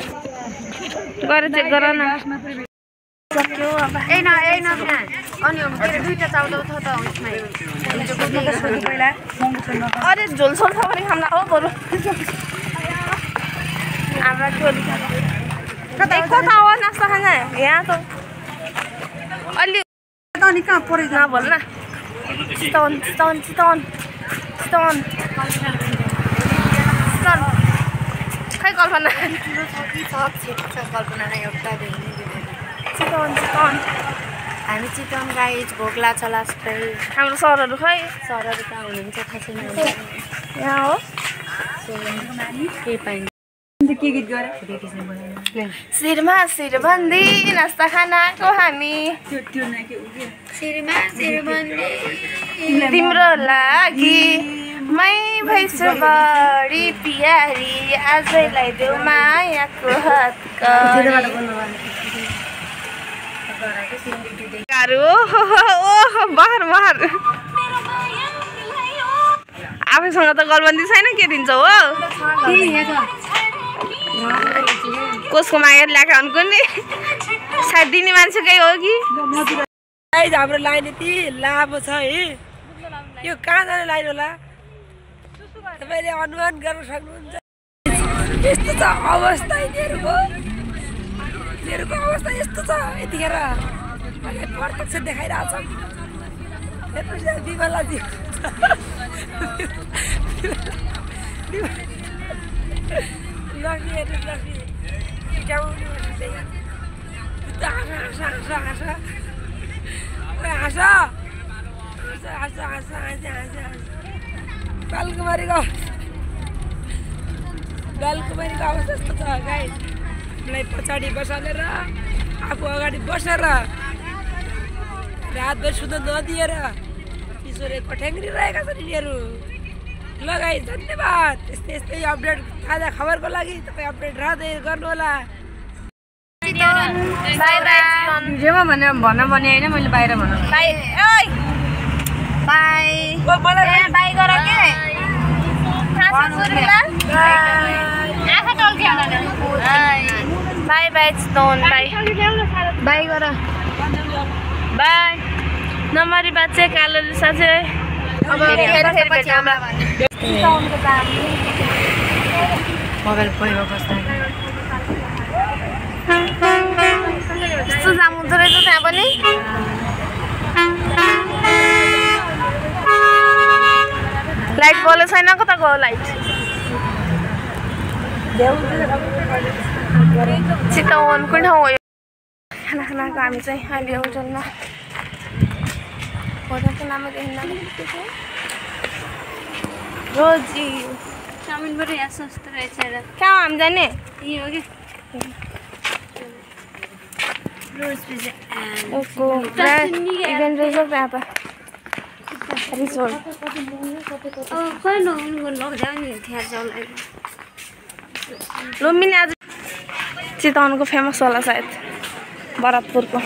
गएर चेक गर न सक्यो अब अरे झोलसोल छ भने खाना हो बरु हाम्रा चोरी कता हो नास्ता खाना यहाँ त अलि कहाँ परेको नभन् न चितवन चितवन चितवन चितवन खै कल्पना चितवन चितवन हामी चितवन गाइज भोग्ला छ लास्टै हाम्रो सरहरू खै सरहरू कहाँ हुनुहुन्छ थाहा छैन यहाँ हो केही पाइन्छ के गीत गरे शिरमा शिरबन्दी नास्ता खानाको हामी शिरमा शिरबन्दी तिम्रो लागि मै भैसु बढी पियारी आजैलाई देऊ मायाको ओहो बहर बहर आफैसँग त गलबन्दी छैन के दिन्छ हो कसको मागेर ल्याएको अनको नि सायद दिने मान्छेकै हो कि हाम्रो लाइन यति लामो छ है यो कहाँ जाने लाइन होला तपाईँले अनुमान गर्न सक्नुहुन्छ यस्तो छ अवस्था यिनीहरूको अवस्था यस्तो छ यतिखेर मलाई प्रत्यक्ष देखाइरहेछ विमलाजी लक्ष्मी लक्ष्मी बालकुमारीको अवस्था यस्तो छ गाइस मलाई पछाडि बसालेर आफू अगाडि बसेर रातभरि सुत्न नदिएर ईश्वरले कठ्याङ्ग्रिरहेका छन् यिनीहरू ल गाइस धन्यवाद यस्तै यस्तै अपडेट ताजा खबरको लागि तपाईँ अपडेट रहँदै गर्नुहोला जेमा भने भन्न भने होइन मैले बाहिर भन्न बाई बाई गर के by by Chitwan by by गर बाई नमरी बाचे कालो लिसा चाहिँ अब मोबाइल पहिरो कस्तो यस्तो जाम हुँदो रहेछ त्यहाँ पनि लाइट बल्यो छैन कता गयो लाइट चितवन कुन ठाउँ हो खाना खानाको हामी चाहिँ अहिले होटलमा होटलको नामै देखिन्न रोजी चाउमिन पनि यहाँ सस्तो रहेछ र कहाँ हामी जाने यही हो कि रोज पिज्जा ओको इभेन्ट रहेछ त्यहाँ त रिसोर्ट खोइ नहुनु नि थिया चलाइ लुम्बिनी आज चितवनको फेमस होला सायद भरतपुरको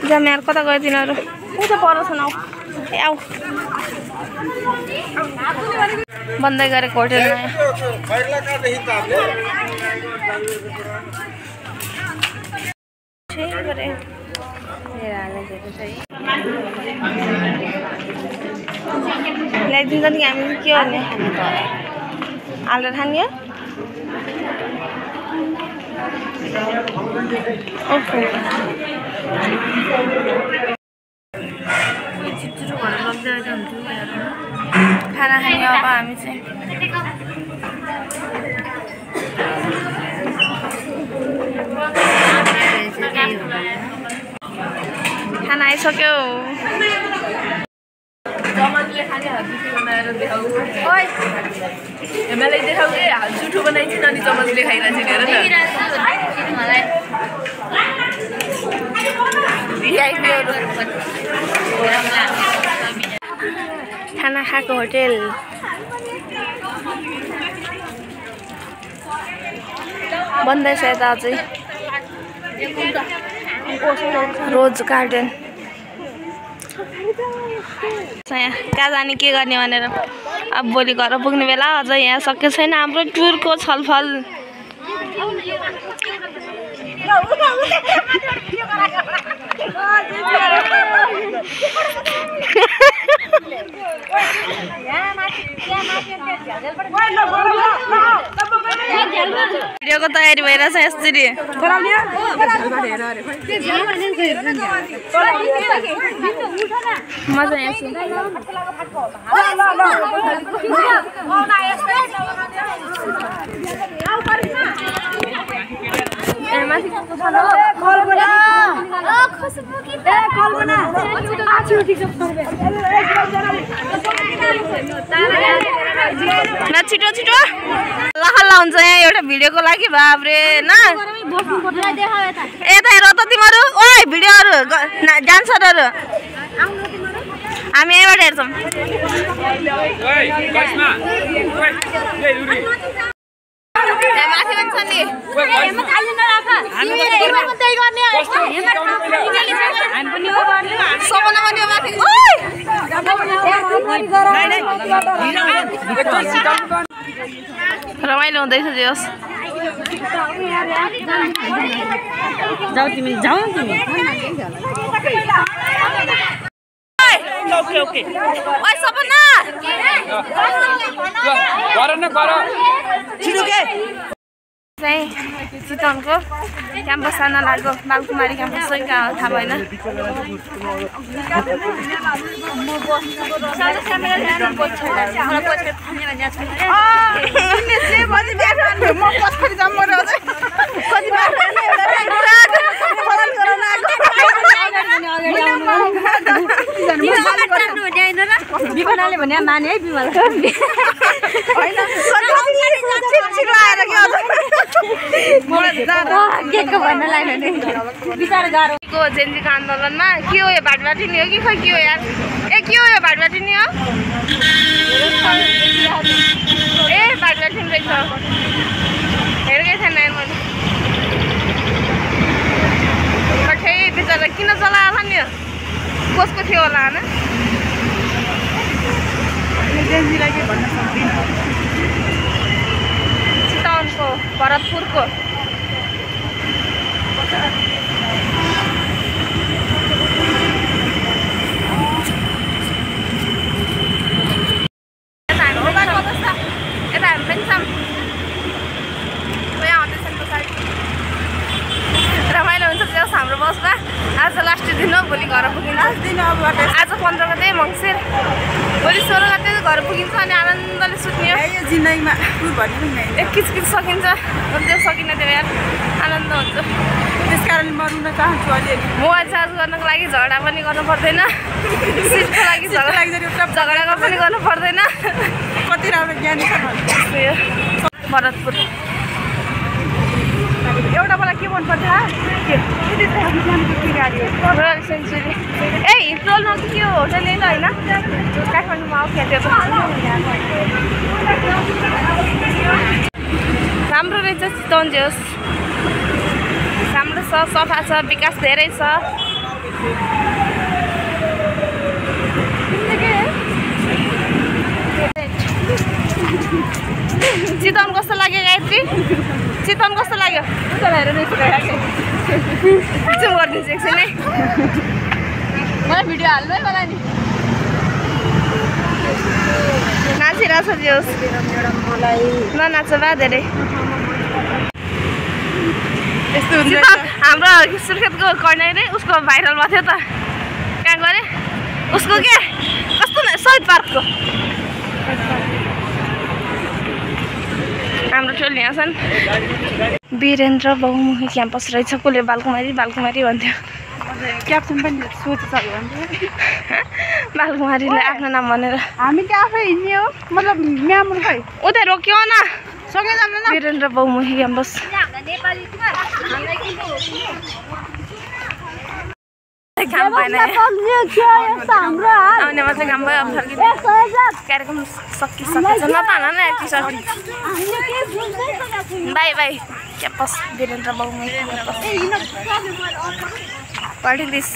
जाम यार कता गयो तिनीहरू उता पर छन् आऊ ए आऊ बन्दै गरेको होटेलमा ल्याइदिन्छ नि हामी के गर्ने हालेर खाने खाना खाने अब हामी चाहिँ खाना आइसक्यो जमनले खाने जुठो बनाएर देखाउ ओइ एमएलए देखाउ के जुठो बनाइदिन अनि जमनले खाइरहेछ नि हेर न खाना खाएको होटेल बन्दैछ यता अझै रोज गार्डन यहाँ कहाँ जाने के गर्ने भनेर अब भोलि घर पुग्ने बेला अझ यहाँ सकेको छैन हाम्रो टुरको छलफल भिडियोको तयारी भइरहेछ यसरी मजा छिटो छिटो लहल्ला हुन्छ यहाँ एउटा भिडियोको लागि बाब्रे न यता हेर त तिमीहरू ओइ भिडियोहरू डान्सरहरू हामी यहीँबाट हेर्छौँ माथि पनि छ नि रमाइलो हुँदैछ जोस् जाऊ तिमी जाऊ तिमी ओके ओइ सपना गर न गर छिटो के चाहिँ चितवनको क्याम्पस जान लाग्यो बालकुमारी क्याम्पस चाहिँ कहाँ थाहा भएन विमलाले भने माने है विमला जेन्जीको आन्दोलनमा के हो यो भाटभाटिनी हो कि खै के हो यार ए के हो यो भाटभाटिनी हो ए भाटभाटिनी रहेछ हेरेकै छैन मैले कठै बिचरा किन चलायो होला नि कसको थियो होला होइन चितवनको भरतपुरको रमाइलो हुन्छ जस हाम्रो बसमा आज लास्ट दिन हो भोलि घर पुगिन्छ आज 15 गते मङ्सिर भोलि 16 गते घर पुगिन्छ अनि आनन्दले सुत्ने जिन्दगीमा एकैचोटि सकिन्छ त्यो सकिन त्यो यार आनन्द हुन्छ त्यस कारण म रुन चाहन्छु अलिअलि मोबाइल चार्ज गर्नको लागि झगडा पनि गर्नु पर्दैन सिटको लागि झगडा पनि गर्नु पर्दैन कति राम्रो ज्ञानी छ भरतपुर एउटा मलाई के मन पर्छ रोयल सेन्चुरी ए हिस्टोलमा के हो होटल यही त होइन काठमाडौँमा आऊ खेतेको राम्रो रहेछ चितवन जोस् राम्रो छ सफा छ विकास धेरै छ चितवन कस्तो लाग्यो गायत्री चितवन कस्तो लाग्यो जुम गरिदिन्छु एकछिन है मलाई भिडियो हाल्नु है मलाई नि नाचिरहेको छ जोस् ननाच बा धेरै यस्तो हुन्छ हाम्रो सुर्खेतको कर्णेले उसको भाइरल भएको थियो त कहाँ गरे उसको के कस्तो शहीद पार्कको हाम्रो टोल यहाँ छन् वीरेन्द्र बहुमुखी क्याम्पस रहेछ कसले बालकुमारी भन्थ्यो क्याप्सन पनि सोच सक्यो बालकुमारीले आफ्नो नाम भनेर हामी त आफै हिँड्ने हो मतलब म्याम खै उतै रोक्यो न सँगै जानु न वीरेन्द्र बहुमुखी क्याम्पस काम भएन आउने मात्रै काम भयो अब फर्किने कार्यक्रम सकिसकेछ नतान न एकचोटि बाई बाई क्याम्पस वीरेन्द्र बहुमुखी What is this?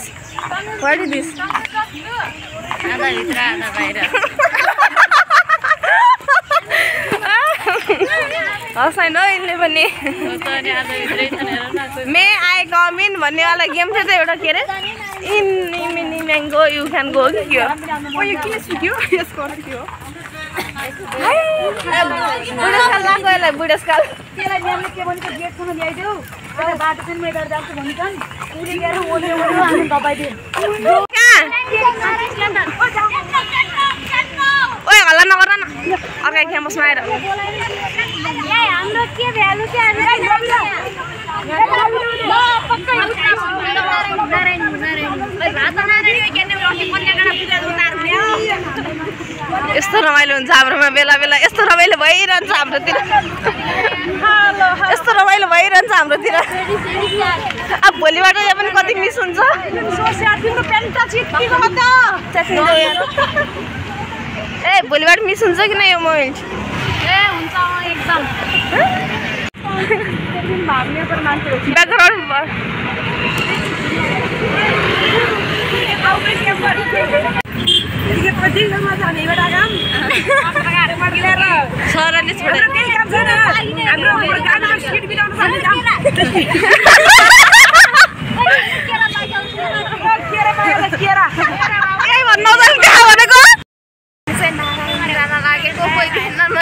What is this? आधा भित्र आधा बाहिर हँसाइन यिनले पनि मे आई कम इन भन्नेवाला गेम थियो त एउटा के अरे in mini mango you can go कि के हो यो किन सिक्यो यसको अर्थ के हो बुढेसकाल लाग्यो यसलाई बुढेसकाल त्यसलाई म्यामले के भन्छ गेटसम्म ल्याइदेऊ अनि बाटो चाहिँ मेटर जान्छ भन्छन् उले गएर ओले हामी दबाइदियो ओए हल्ला नगर न अर्कै क्याम्पसमा आएर हाम्रो के भ्यालु के यस्तो रमाइलो हुन्छ हाम्रोमा बेला बेला यस्तो रमाइलो भइरहन्छ हाम्रोतिर यस्तो रमाइलो भइरहन्छ हाम्रोतिर अब भोलिबाट यहाँ पनि कति मिस हुन्छ ए भोलिबाट मिस हुन्छ कि नै यो मोमेन्ट ब्याकग्राउन्ड सरले छोडेर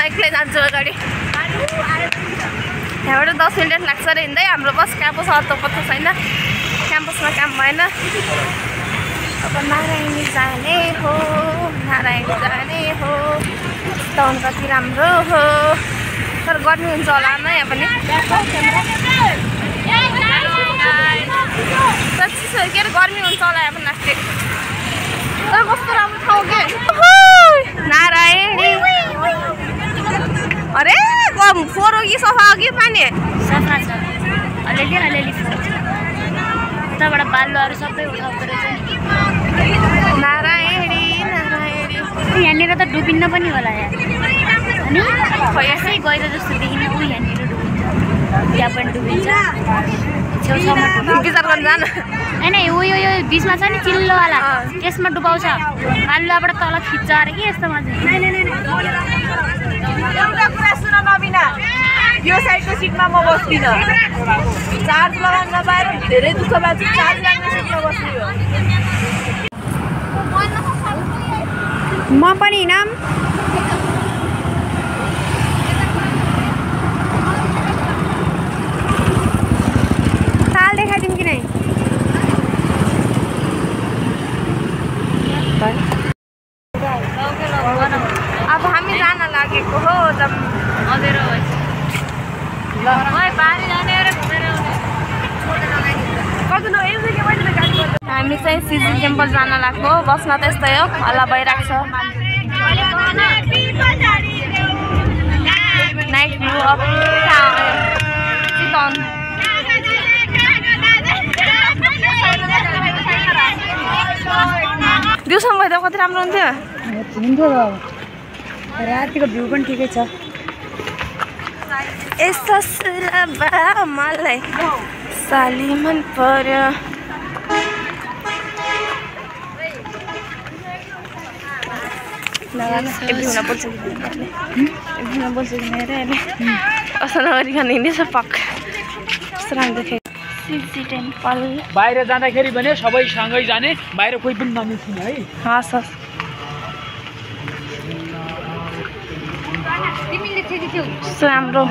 एक्लै जान्छु अगाडि यहाँबाट 10 मिनट लाग्छ अरे हिँड्दै हाम्रो बस क्याम्पस अत्तो पत्तो छैन क्याम्पसमा काम भएन अब नारायणी जाने हो टाउन कति राम्रो हो तर गर्मी हुन्छ होला न यहाँ पनि चिसो के अरे गर्मी हुन्छ होला यहाँ पनि लास्टिक तर कस्तो राम्रो ठाउँ के नारायणी अरे फोहोर हो कि सफा हो कि पानी सफा छ अलिअलि उताबाट बालुवाहरू सबै उठाउँदो रहेछ नारायणी यहाँनिर त डुबिन्न पनि होला यहाँ अनि यसै गएर जस्तो देखिने ऊ यहाँनिर डुबिन्छ त्यहाँ पनि डुबिन्छ छेउछाउमा विचार गर्न जान होइन यो बिचमा छ नि चिल्लोवाला त्यसमा डुबाउँछ बालुवाबाट तल खिच्छ अरे कि यस्तोमा चाहिँ एउटा कुरा सुन नबिना यो साइडको सिटमा म बस्दिनँ चार्ज लगाउन नपाएर धेरै दुःख भएको चार्ज लाग्ने सिटमा बस्ने हो म पनि हिँडम ताल देखाइदिउँ कि नै अब हामी जान लागेको हो अँधेरो भएछ हामी चाहिँ सिजी टेम्पल जान लाग्यो बसमा त्यस्तै हो हल्ला भइरहेको छ नाइट भ्यू अफ चितवन दिउँसो भए त कति राम्रो हुन्थ्यो रातिको भ्यू पनि ठिकै छ यस्तो सुलभा मलाई साली मन पर्यो बाहिर जाँदाखेरि भने सबै सँगै जाने बाहिर कोही पनि नमिल्ने है हस् हाम्रो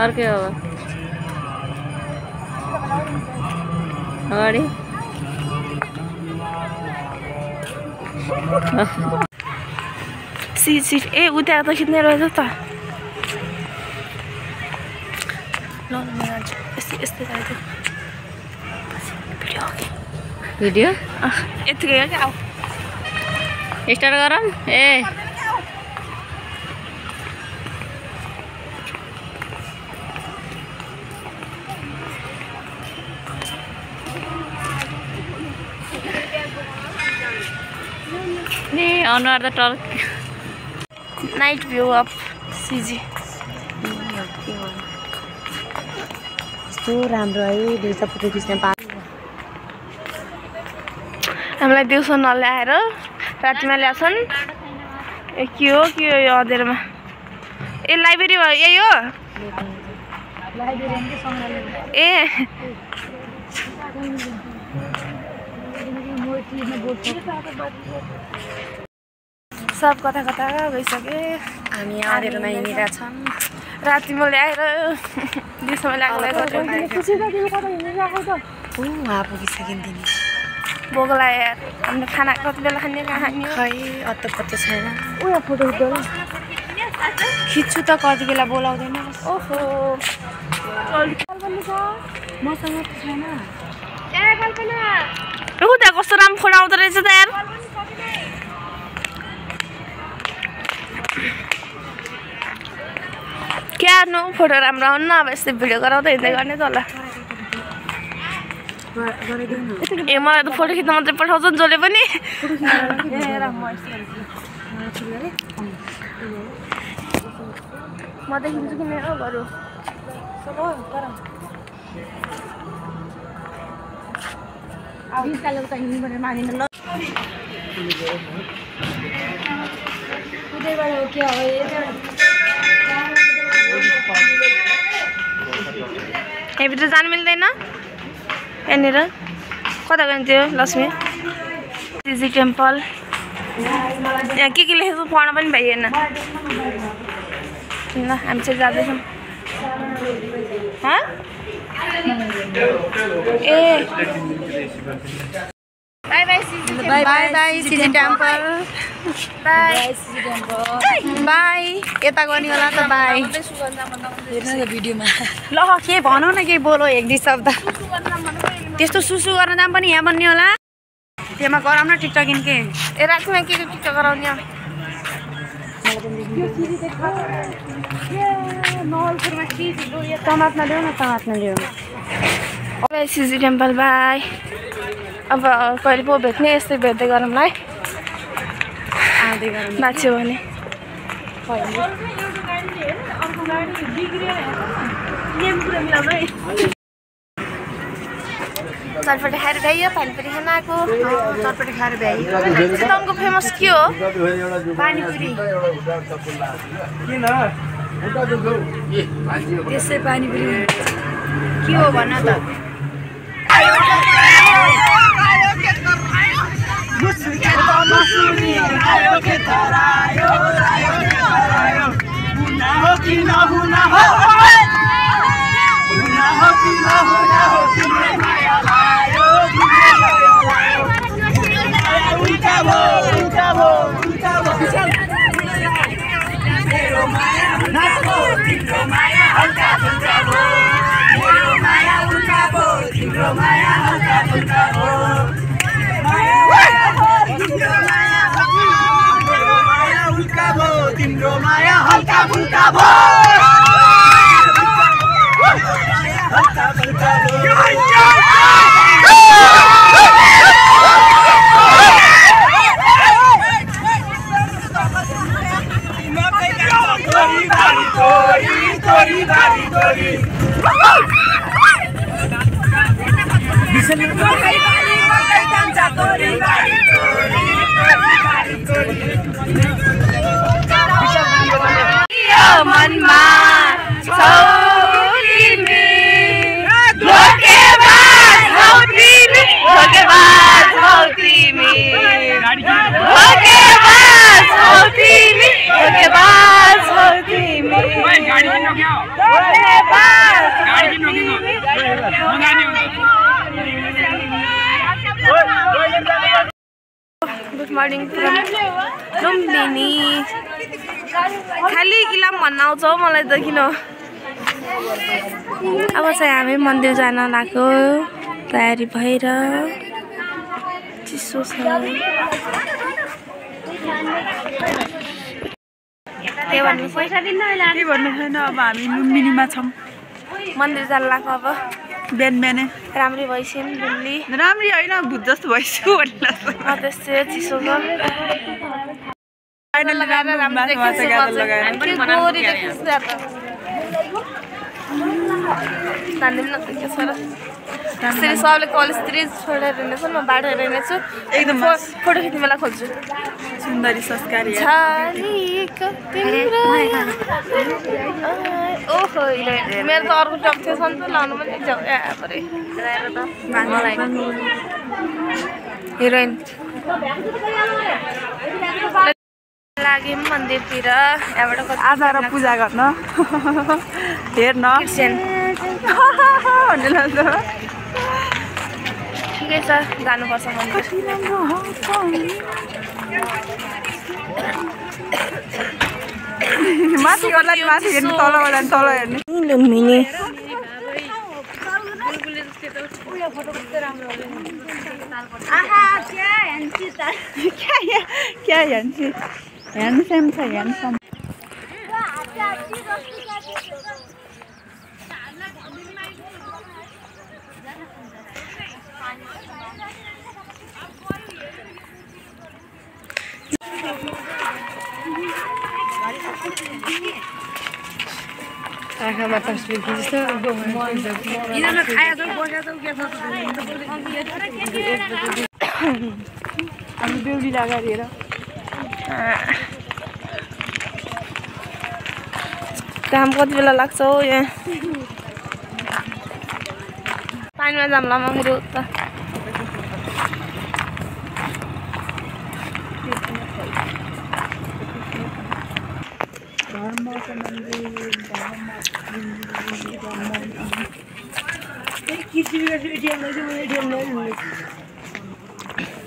अर्कै हो अगाडि सिट ए उता त खिच्ने रहेछ त ल यस्तै यस्तै गरेको भिडियो यतिकै हो क्या अब स्टार्ट गरौँ ए अनुहार त टल नाइट भ्यू अफ सिजी यस्तो राम्रो है दुईटा फोटो खिच्न हामीलाई दिउँसो नल्याएर रातिमा ल्याउँछन् ए के हो यो अँधेरोमा ए लाइब्रेरी भयो यही हो ए सब कता कता गइसके हामी अँधेरोमा हिँडिरहेका छौँ रातिमा ल्याएर दिउँसोमा ल्याएको वहाँ पुगिसक्यो नि भोक लाग्यो यार हामीले खाना कति बेला खाने कहाँ खाने खै अत्तो पत्तो छैन फोटो खिच्छु त कति बेला बोलाउँदैन ओहो मसँग त छैन उता कस्तो राम्रो फोटो आउँदो रहेछ त यार क्या नो फोटो राम्रो आउनु न अब यस्तै भिडियो गराउँदै हिँड्दै गर्ने त होला ए मलाई त फोटो खिच्न मात्रै पठाउँछ नि जसले पनि म देखिन्छु कि मेरो बरु यहाँभित्र जानु मिल्दैन यहाँनिर कता गयो त्यो लक्ष्मी सिजी टेम्पल यहाँ के लेखेको पढ्न पनि भइएन ल हामी चाहिँ जाँदैछौँ ए bye bye CG temple bye bye यता गर्ने होला त बाई हेर्नु न भिडियोमा ल के भनौ न केही बोलो एक दुई शब्द त्यस्तो सुसु गर्न जाम पनि यहाँ बन्ने होला त्यसमा गराउन न टिकटक इनके ए रातिमा के टिकटक गराउने टमाटमा ल्याउ न टमाटमा ल्याउ बाई सिजी टेम्पल बाई अब कहिले पो भेट्ने यस्तै भेट्दै गरौँला है आउँदै गरौँ बाँच्यो भने चटपटी खाएर भ्याइयो पानीपुरी खान आएको चटपटी खाएर भ्याइयो चितवनको फेमस के हो पानीपुरी त्यसै पानीपुरी के हो भन त तिम्रो माया हल्का फुल्का भो हल्का फुल्का भो recording from Lumbini. खाली इलाम भन्न आउँछ हौ मलाई त किन अब चाहिँ हामी मन्दिर जान लाग्यो तयारी भएर चिसो छ के भन्नु छैन अब हामी लुम्बिनीमा छौँ मन्दिर जान लाग्यो अब बिहान बिहानै राम्री भइसक्यो नि दिल्ली राम्री होइन भूत जस्तो भइसक्यो त्यस्तै चिसो छ त्यसरी सबले कलेजतिर छोडेर हिँड्नेछु म बाटो हेरेर हिँड्नेछु एकदम फोटो खिच्ने बेला खोज्छु सुन्दरी संस्कारी ओहो मेरो त अर्को टप थियो नि त लाउनु पनि हिरोइन लाग्यौँ मन्दिरतिर यहाँबाट आज पूजा गर्न हेर्न ठिकै छ जानुपर्छ मन्दिर माथि हेर्नु तल हेर्ने लुम्बिनी क्या ह्यान्डसम छ ह्यान्डसम आँखामा तस्बिर खिच्छ हामी बेहुली लगाएर हेर काम कति बेला लाग्छ हौ यहाँ पानीमा जाम्ला मङ्ग्रो त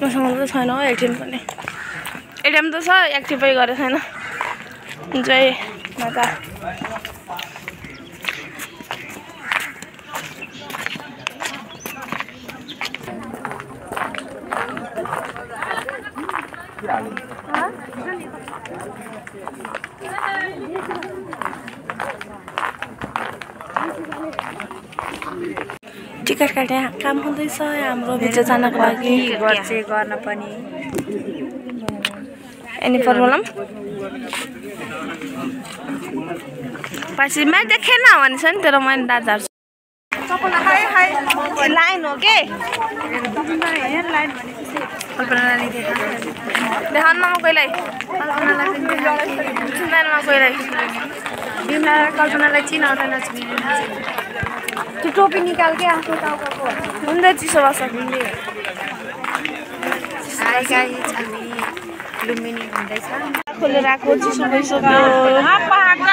मसँग त छैन हौ एटिएम पनि एटिएम त छ एक्टिभै गरेको छैन जय माता टिकट काट्ने काम हुँदैछ हाम्रो भित्र जानको लागि गर्न पनि एनी प्रब्लम पछि मैं देखेन भन्छ नि तेरो मैले दादाहरु लाइन हो के कल्पनालाई देखाउन न म कोहीलाई चिन्दैनमा कोहीलाई कल्पनालाई चिनाउँदैन त्यो टोपी निकाल के आफ्नो टाउकाको हुँदै चिसो बस्छ हाई गाइस हामी लुम्बिनी घुम्दैछ खोलेर आएको चिसो भइसक्यो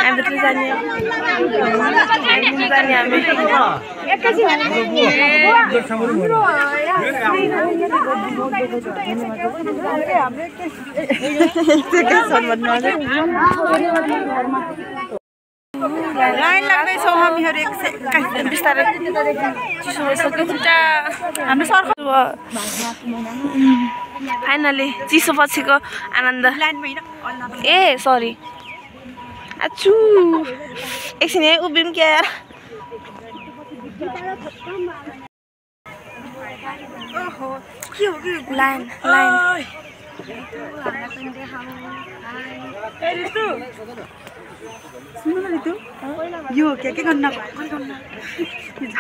हामी त जाने हामी लाइन लाग्दैछौँ हामीहरू बिस्तारै चिसो भइसक्यो खुट्टा हामी सर्ख फाइनली चिसो पछिको आनन्द ए सरी आछु एकछिन है उभिम क्या यार लाइन यो के गर्न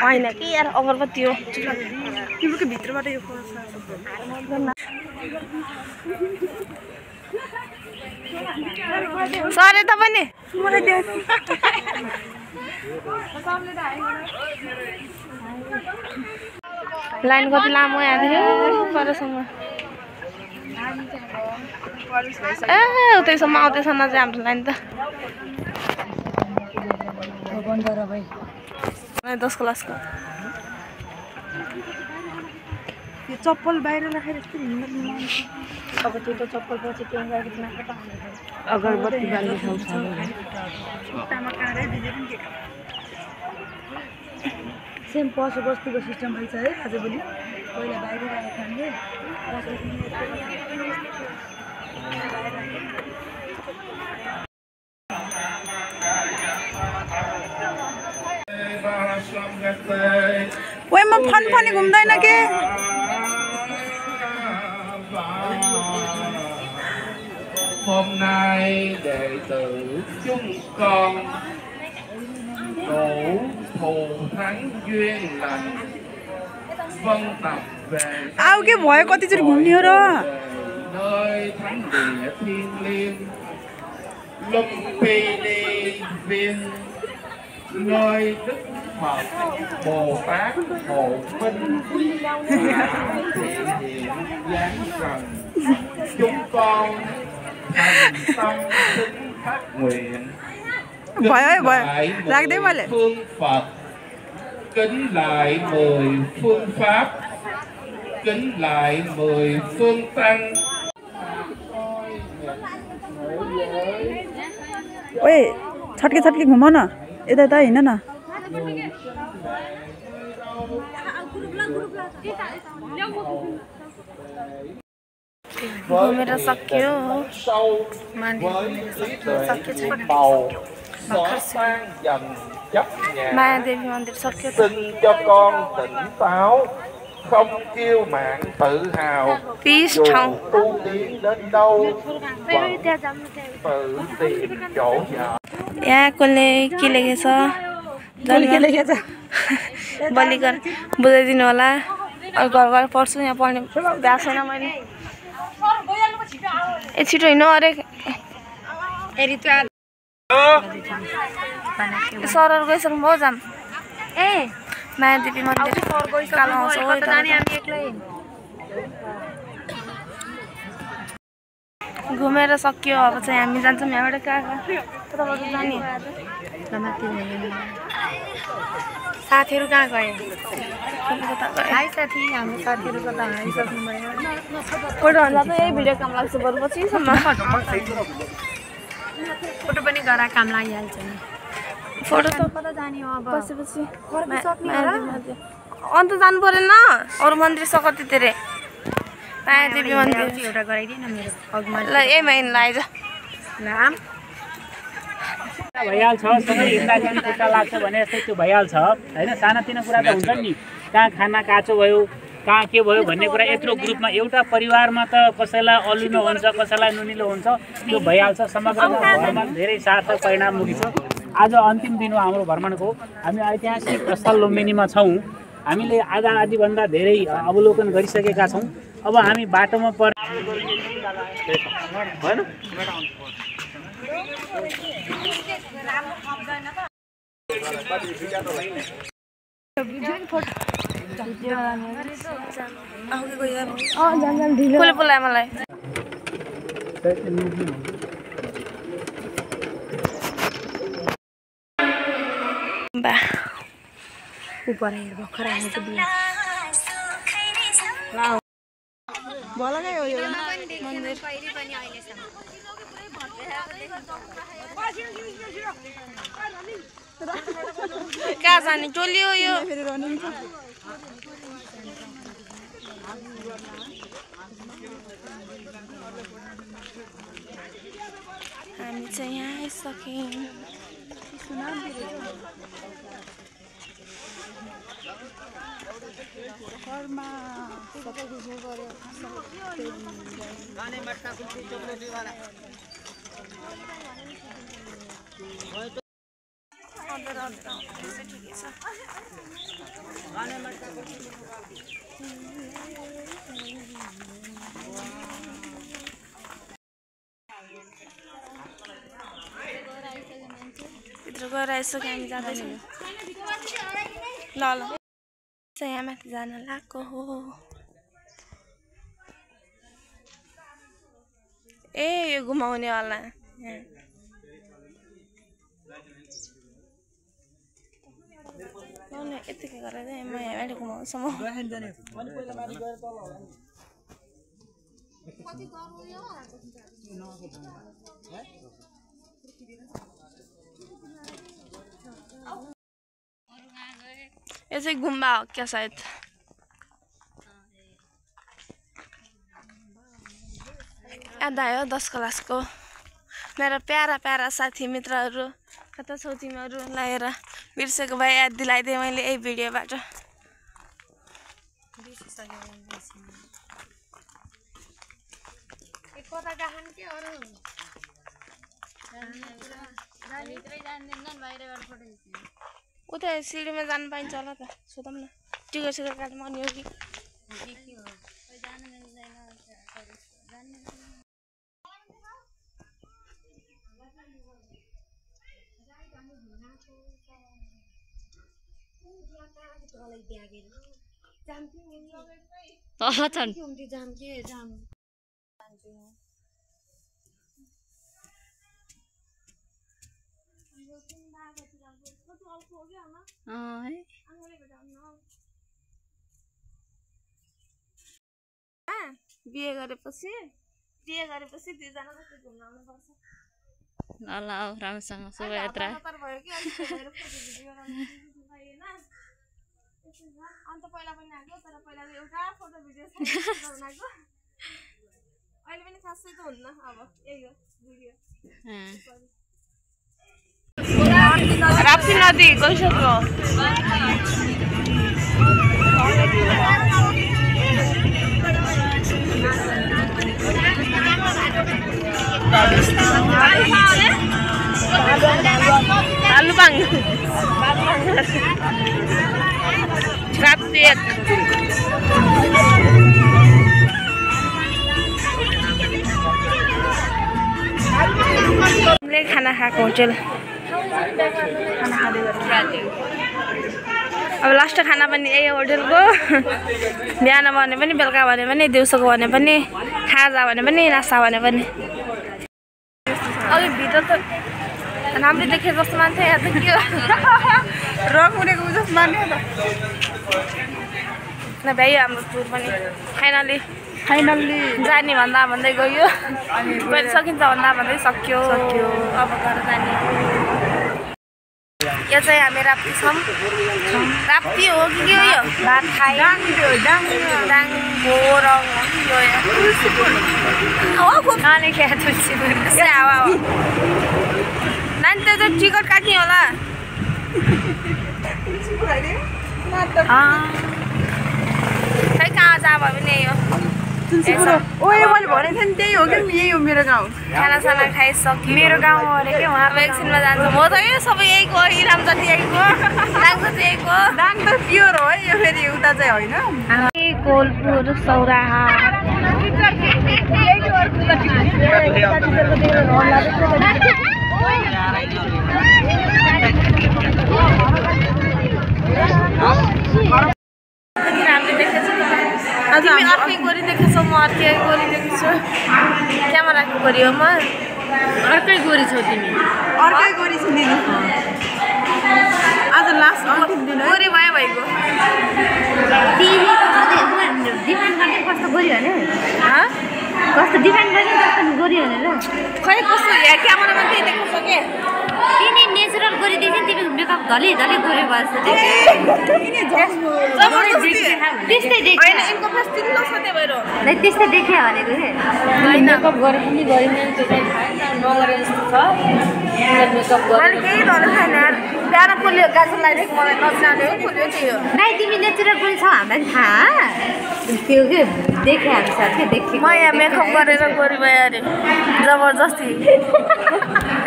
होइन कि यार अगरबत्ती हो तिम्रो भित्रबाट यो सरी त पनि लाइन कति लामो यहाँदेखि परसम्म ए उतैसम्म आउँदैछ न चाहिँ हाम्रो लाइन त 10 क्लास को यो चप्पल बाहिर राखेर यस्तो हिँड्न मिलाउँछ अब त्यो त चप्पल पछि त्यहाँ गएर अगरबत्ती बाल्ने ठाउँ छ खुट्टामा काँडै दिने पनि के सेम पशु बस्तीको सिस्टम रहेछ है आजभोलि पहिला बाहिर राखेर खाने ओइ म फन पनि घुम्दैन के hôm nay đệ tử chúng con đủ thù thắng duyên lành vân tập về आऊ के भयो कतिचोटि घुम्ने हो र nơi thánh địa thiên liêng lúc pi ni viên nơi đức Phật Bồ Tát Hộ Minh hiện giáng trần chúng con thành tâm xin phát nguyện भयो लाग्दै मैले phương Phật kính lại 10 phương pháp kính lại 10 phương tăng ओइ छटके छटके घुम न यता यता हिँड न घुमेर सक्यो Maia Devi मन्दिर सक्यो xin cho con tỉnh táo không kiêu mạn tự hào Peace dù ठाउँ tu tiến đến đâu vẫn tự tìm chỗ dựa यहाँ कसले के लेखेछ बलि गर बुझाइदिनु होला घर घर पढ्छु यहाँ पढ्ने भ्याएको छैन मैले ए छिटो हिँड्नु अरे सरहरू गइसक्नु भयो जाम ए माया देवी मन्दिर कालो आउँछ घुमेर सक्यो अब चाहिँ हामी जान्छौँ यहाँबाट कहाँ कताबाट जाने साथीहरू कहाँ गए हाई साथी हाम्रो साथीहरू कता आइसक्नु भयो फोटोहरू त यही भिडियो काम लाग्छ बरु पछिसम्म फोटो पनि गरा काम लागिहाल्छ नि फोटो त कता जाने हो अब बसेपछि अन्त जानु परेन अरू मन्दिर सकति तेरे माया देवी मन्दिर एउटा गराइदिन मेरो अघिमा ल यही महिना आइज नाम भइहाल्छ सबै हिँड्दाखेरि खुट्टा लाग्छ भने जस्तै त्यो भइहाल्छ होइन सानातिना कुरा त हुन्छ नि कहाँ खाना काँचो भयो कहाँ के भयो भन्ने कुरा यत्रो ग्रुपमा एउटा परिवारमा त कसैलाई अलिनो हुन्छ कसैलाई नुनिलो हुन्छ त्यो भइहाल्छ समग्रमा भ्रमण धेरै सार्थक परिणाममुखी छ आज अन्तिम दिन हो हाम्रो भ्रमणको हामी ऐतिहासिक स्थल लुम्बिनीमा छौँ हामीले आधा आधीभन्दा धेरै अवलोकन गरिसकेका छौँ अब हामी बाटोमा कसले बोलायो मलाई बा ऊपर हेर भर्खर आएको बिहा मन्दिर कहाँ जाने चोलियो यो हामी चाहिँ यहाँ आइसक्यौँ भित्र गएर आइसक्यो हामी जाँदैछौँ ल ल चाहिँ यहाँ माथि जान लागेको हो ए यो घुमाउनेवाला यतिकै गरेर चाहिँ म यहाँ अहिले घुमाउँछु म यो चाहिँ गुम्बा हो क्या सायद याद आयो 10 क्लासको मेरो प्यारा प्यारा साथी मित्रहरू कता छौ तिमीहरू लागेर बिर्सेको भए याद दिलाइदिएँ मैले यही भिडियोबाट उता सिडीमा जानु पाइन्छ होला त सोधौँ न टिकट सिकट काट्नु अनि हो कि बिहे गरेपछि दुईजना मात्रै घुम्न आउनुपर्छ ल राम्रोसँग शोभायात्रा अन्त पहिला पनि आएको तर पहिला एउटा फोटो भिडियो बनाएको अहिले पनि खासै त हुन्न अब यही हो भिडियो राप्ती नदी गइसक्यो Alubang. Rapid. हमले खाना खाएको होटल अब लास्ट खाना पनि यही होटलको बिहान भने पनि बेलुका भने पनि दिउँसोको भने पनि खाजा भने पनि नास्ता भने पनि अघि भित्र त राम्रै देखे जस्तो मान्छे यहाँ त के रङ उडेको जस्तो मान्यो त न भ्यायो हाम्रो टुर पनि फाइनल्ली जाने भन्दै गयो कहिले सकिन्छ भन्दै सक्यो अब घर जाने यो चाहिँ हामी राप्ती छौँ राप्ती हो कि के हो यो भात खाइ डाङको रङ हो कि यो नानी त्यो चाहिँ टिकट काट्ने होला खै कहाँ जा भयो भने यही हो मैले भनेको थिएँ नि त्यही हो कि यही हो मेरो गाउँ खानासाना खाइसक्यो मेरो गाउँ हो अरे कि उहाँ एकछिनमा जान्छ म त यो सबै यहीँको इराम जति यहीँको दाङ जति यहीँको दाङ त प्योर हो है यो फेरि उता चाहिँ होइन कोलपुर सौराहा तिमी अर्कै गोरी देखेछौ म अर्कै गोरी देखेछु क्यामेराको गोरी हो म अर्कै गोरी छौ तिमी अर्कै गोरी छ दिदी आज लास्ट अन्तिम दिन गोरी भयो भइगयो डिमान्ड गर्ने कस्तो गोरी हो नि कस्तो डिमान्ड गर्ने कस्तो गोरी हो नि ल खै कस्तो यहाँ क्यामेरामा त्यही देख्छ के तिमी नेचुरल गोरी देख्छ तिमी मेकअप धले गोरी भएछ त्यस्तै देख्छ हैन इनको फेस तिम्रो सते भएर त्यस्तै देख्यो भनेको के मेकअप गरे पनि गरिन त्यो चाहिँ नगरे जस्तो छ मेकअप मैले केही धले छैन यार प्यारा फुल्यो गाजर लगाइदिएको मलाई नजाने हो फुल्यो त्यही हो नाइ तिमी नेचुरल गोरी छ हामीलाई थाहा त्यो के देखे हामी सर के देखे म यहाँ मेकअप गरेर गोरी भयो अरे जबरजस्ती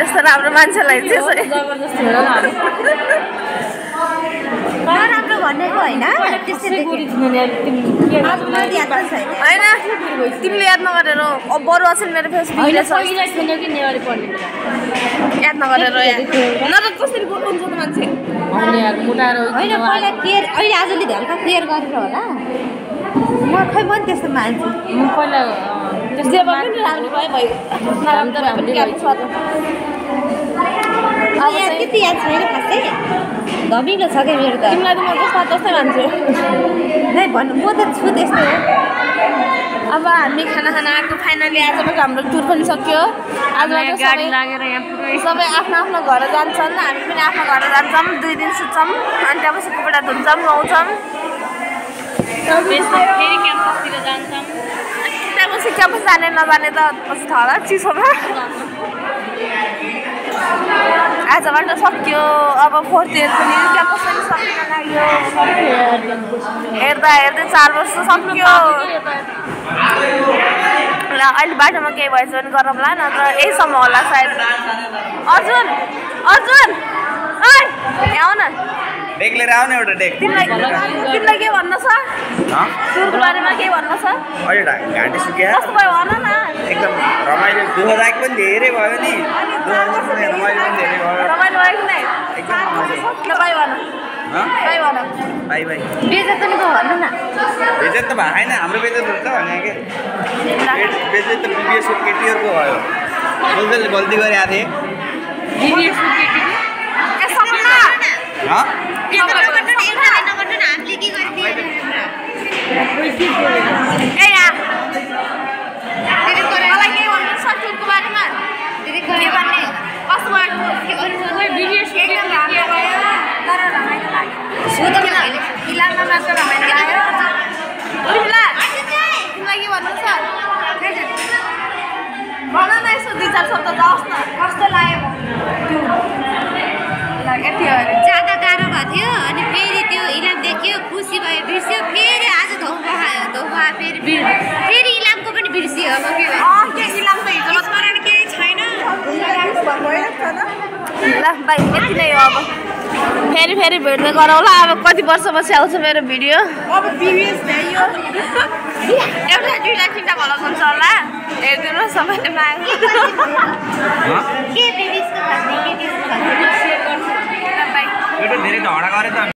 यस्तो राम्रो मान्छेलाई चाहिँ जबरजस्ती हो राम्रो भनेको होइन त्यस्तै देखेको होइन तिमीले याद नगरेर बरु अचेल मेरो फेसबुक याद नगरेर न त कसरी बोलाउँछ त मान्छे होइन पहिला केयर अहिले आजले हल्का केयर गरेर होला म खै पनि त्यस्तो मान्छु पहिला जे पनि राम्रो भयो नराम्रो पनि गाडी छ त अब के याद छैन खासै धमिलो छ क्या मेरो त तिमीलाई त म जस्तै मान्छु नै भन्नु म त छु त्यस्तै हो अब हामी खाना आएको फाइनली आजबाट हाम्रो टुर पनि सक्यो आजबाट गाडी लागेर यहाँ पुरै सबै आफ्नो आफ्नो घर जान्छन् हामी पनि आफ्नो घर जान्छौँ 2 दिन सुत्छौँ अनि त्यसपछि कपडा धुन्छौँ नुहाउँछौँ फेरि क्याम्पसतिर जान्छौँ त्यसपछि क्याम्पस जाने नजाने त पछि थाहा होला चिसोमा आजबाट सक्यो अब 4th इयर पनि क्याम्पस पनि सकिन लाग्यो हेर्दा 4 वर्ष सक्यो ल अहिले बाटोमा केही भएछ भने गरौँला नत्र यहीसम्म होला सायद अर्जुन आऊ न डेक लिएर आउन एउटा डेक तिमीलाई के भन्नु छ टुरको बारेमा के भन्नु छ अहिले घाँटी सुक्या कस्तो भयो भन न एकदम रमाइलो दुःखदायक पनि धेरै भयो नि रमाइलो पनि धेरै भयो रमाइलो भयो कि नै एकदम रमाइलो ल बाई भन बाई बाई बेइज्जत पनि भयो भन्नु न बेइज्जत त भएन हाम्रो बेइज्जत हुन्छ भने के बेइज्जत त प्रिभियस केटीहरुको भयो मैले गल्ती गरे आथे प्रिभियस केटी ए सपना ह त्यसमा गर्नु न एउटा नगर्नु न हामीले के गरिदिए ए या दिदी मलाई के भन्नु छ टुरको बारेमा दिदी के भन्ने कस्तो भयो के अरू भिडियोस एकदम राम्रो भयो तर रमाइलो लाग्यो सुत्न इलाममा मात्र रमाइलो लाग्यो उठ्ला तिमीलाई के भन्नु छ भन न यसो 2-4 शब्द जाओस् न कस्तो लाग्यो ज्यादा गाह्रो भएको थियो अनि फेरि त्यो इलाम देख्यो खुसी भयो बिर्स्यो फेरि आज धोपा फेरि इलामको पनि बिर्स्यो अब के इलामको हिजो स्मरण केही छैन ल बाई यति नै हो अब फेरि भेट्दै गरौँला अब कति वर्षपछि आउँछ मेरो भिडियो अब प्रिभियस ल्याइयो एउटा 2-3टा भ्लग हुन्छ होला हेरिदिनु सबैले माग के प्रिभियसको भन्ने के त्यसको भन्ने एउटा धेरै झगडा गरे त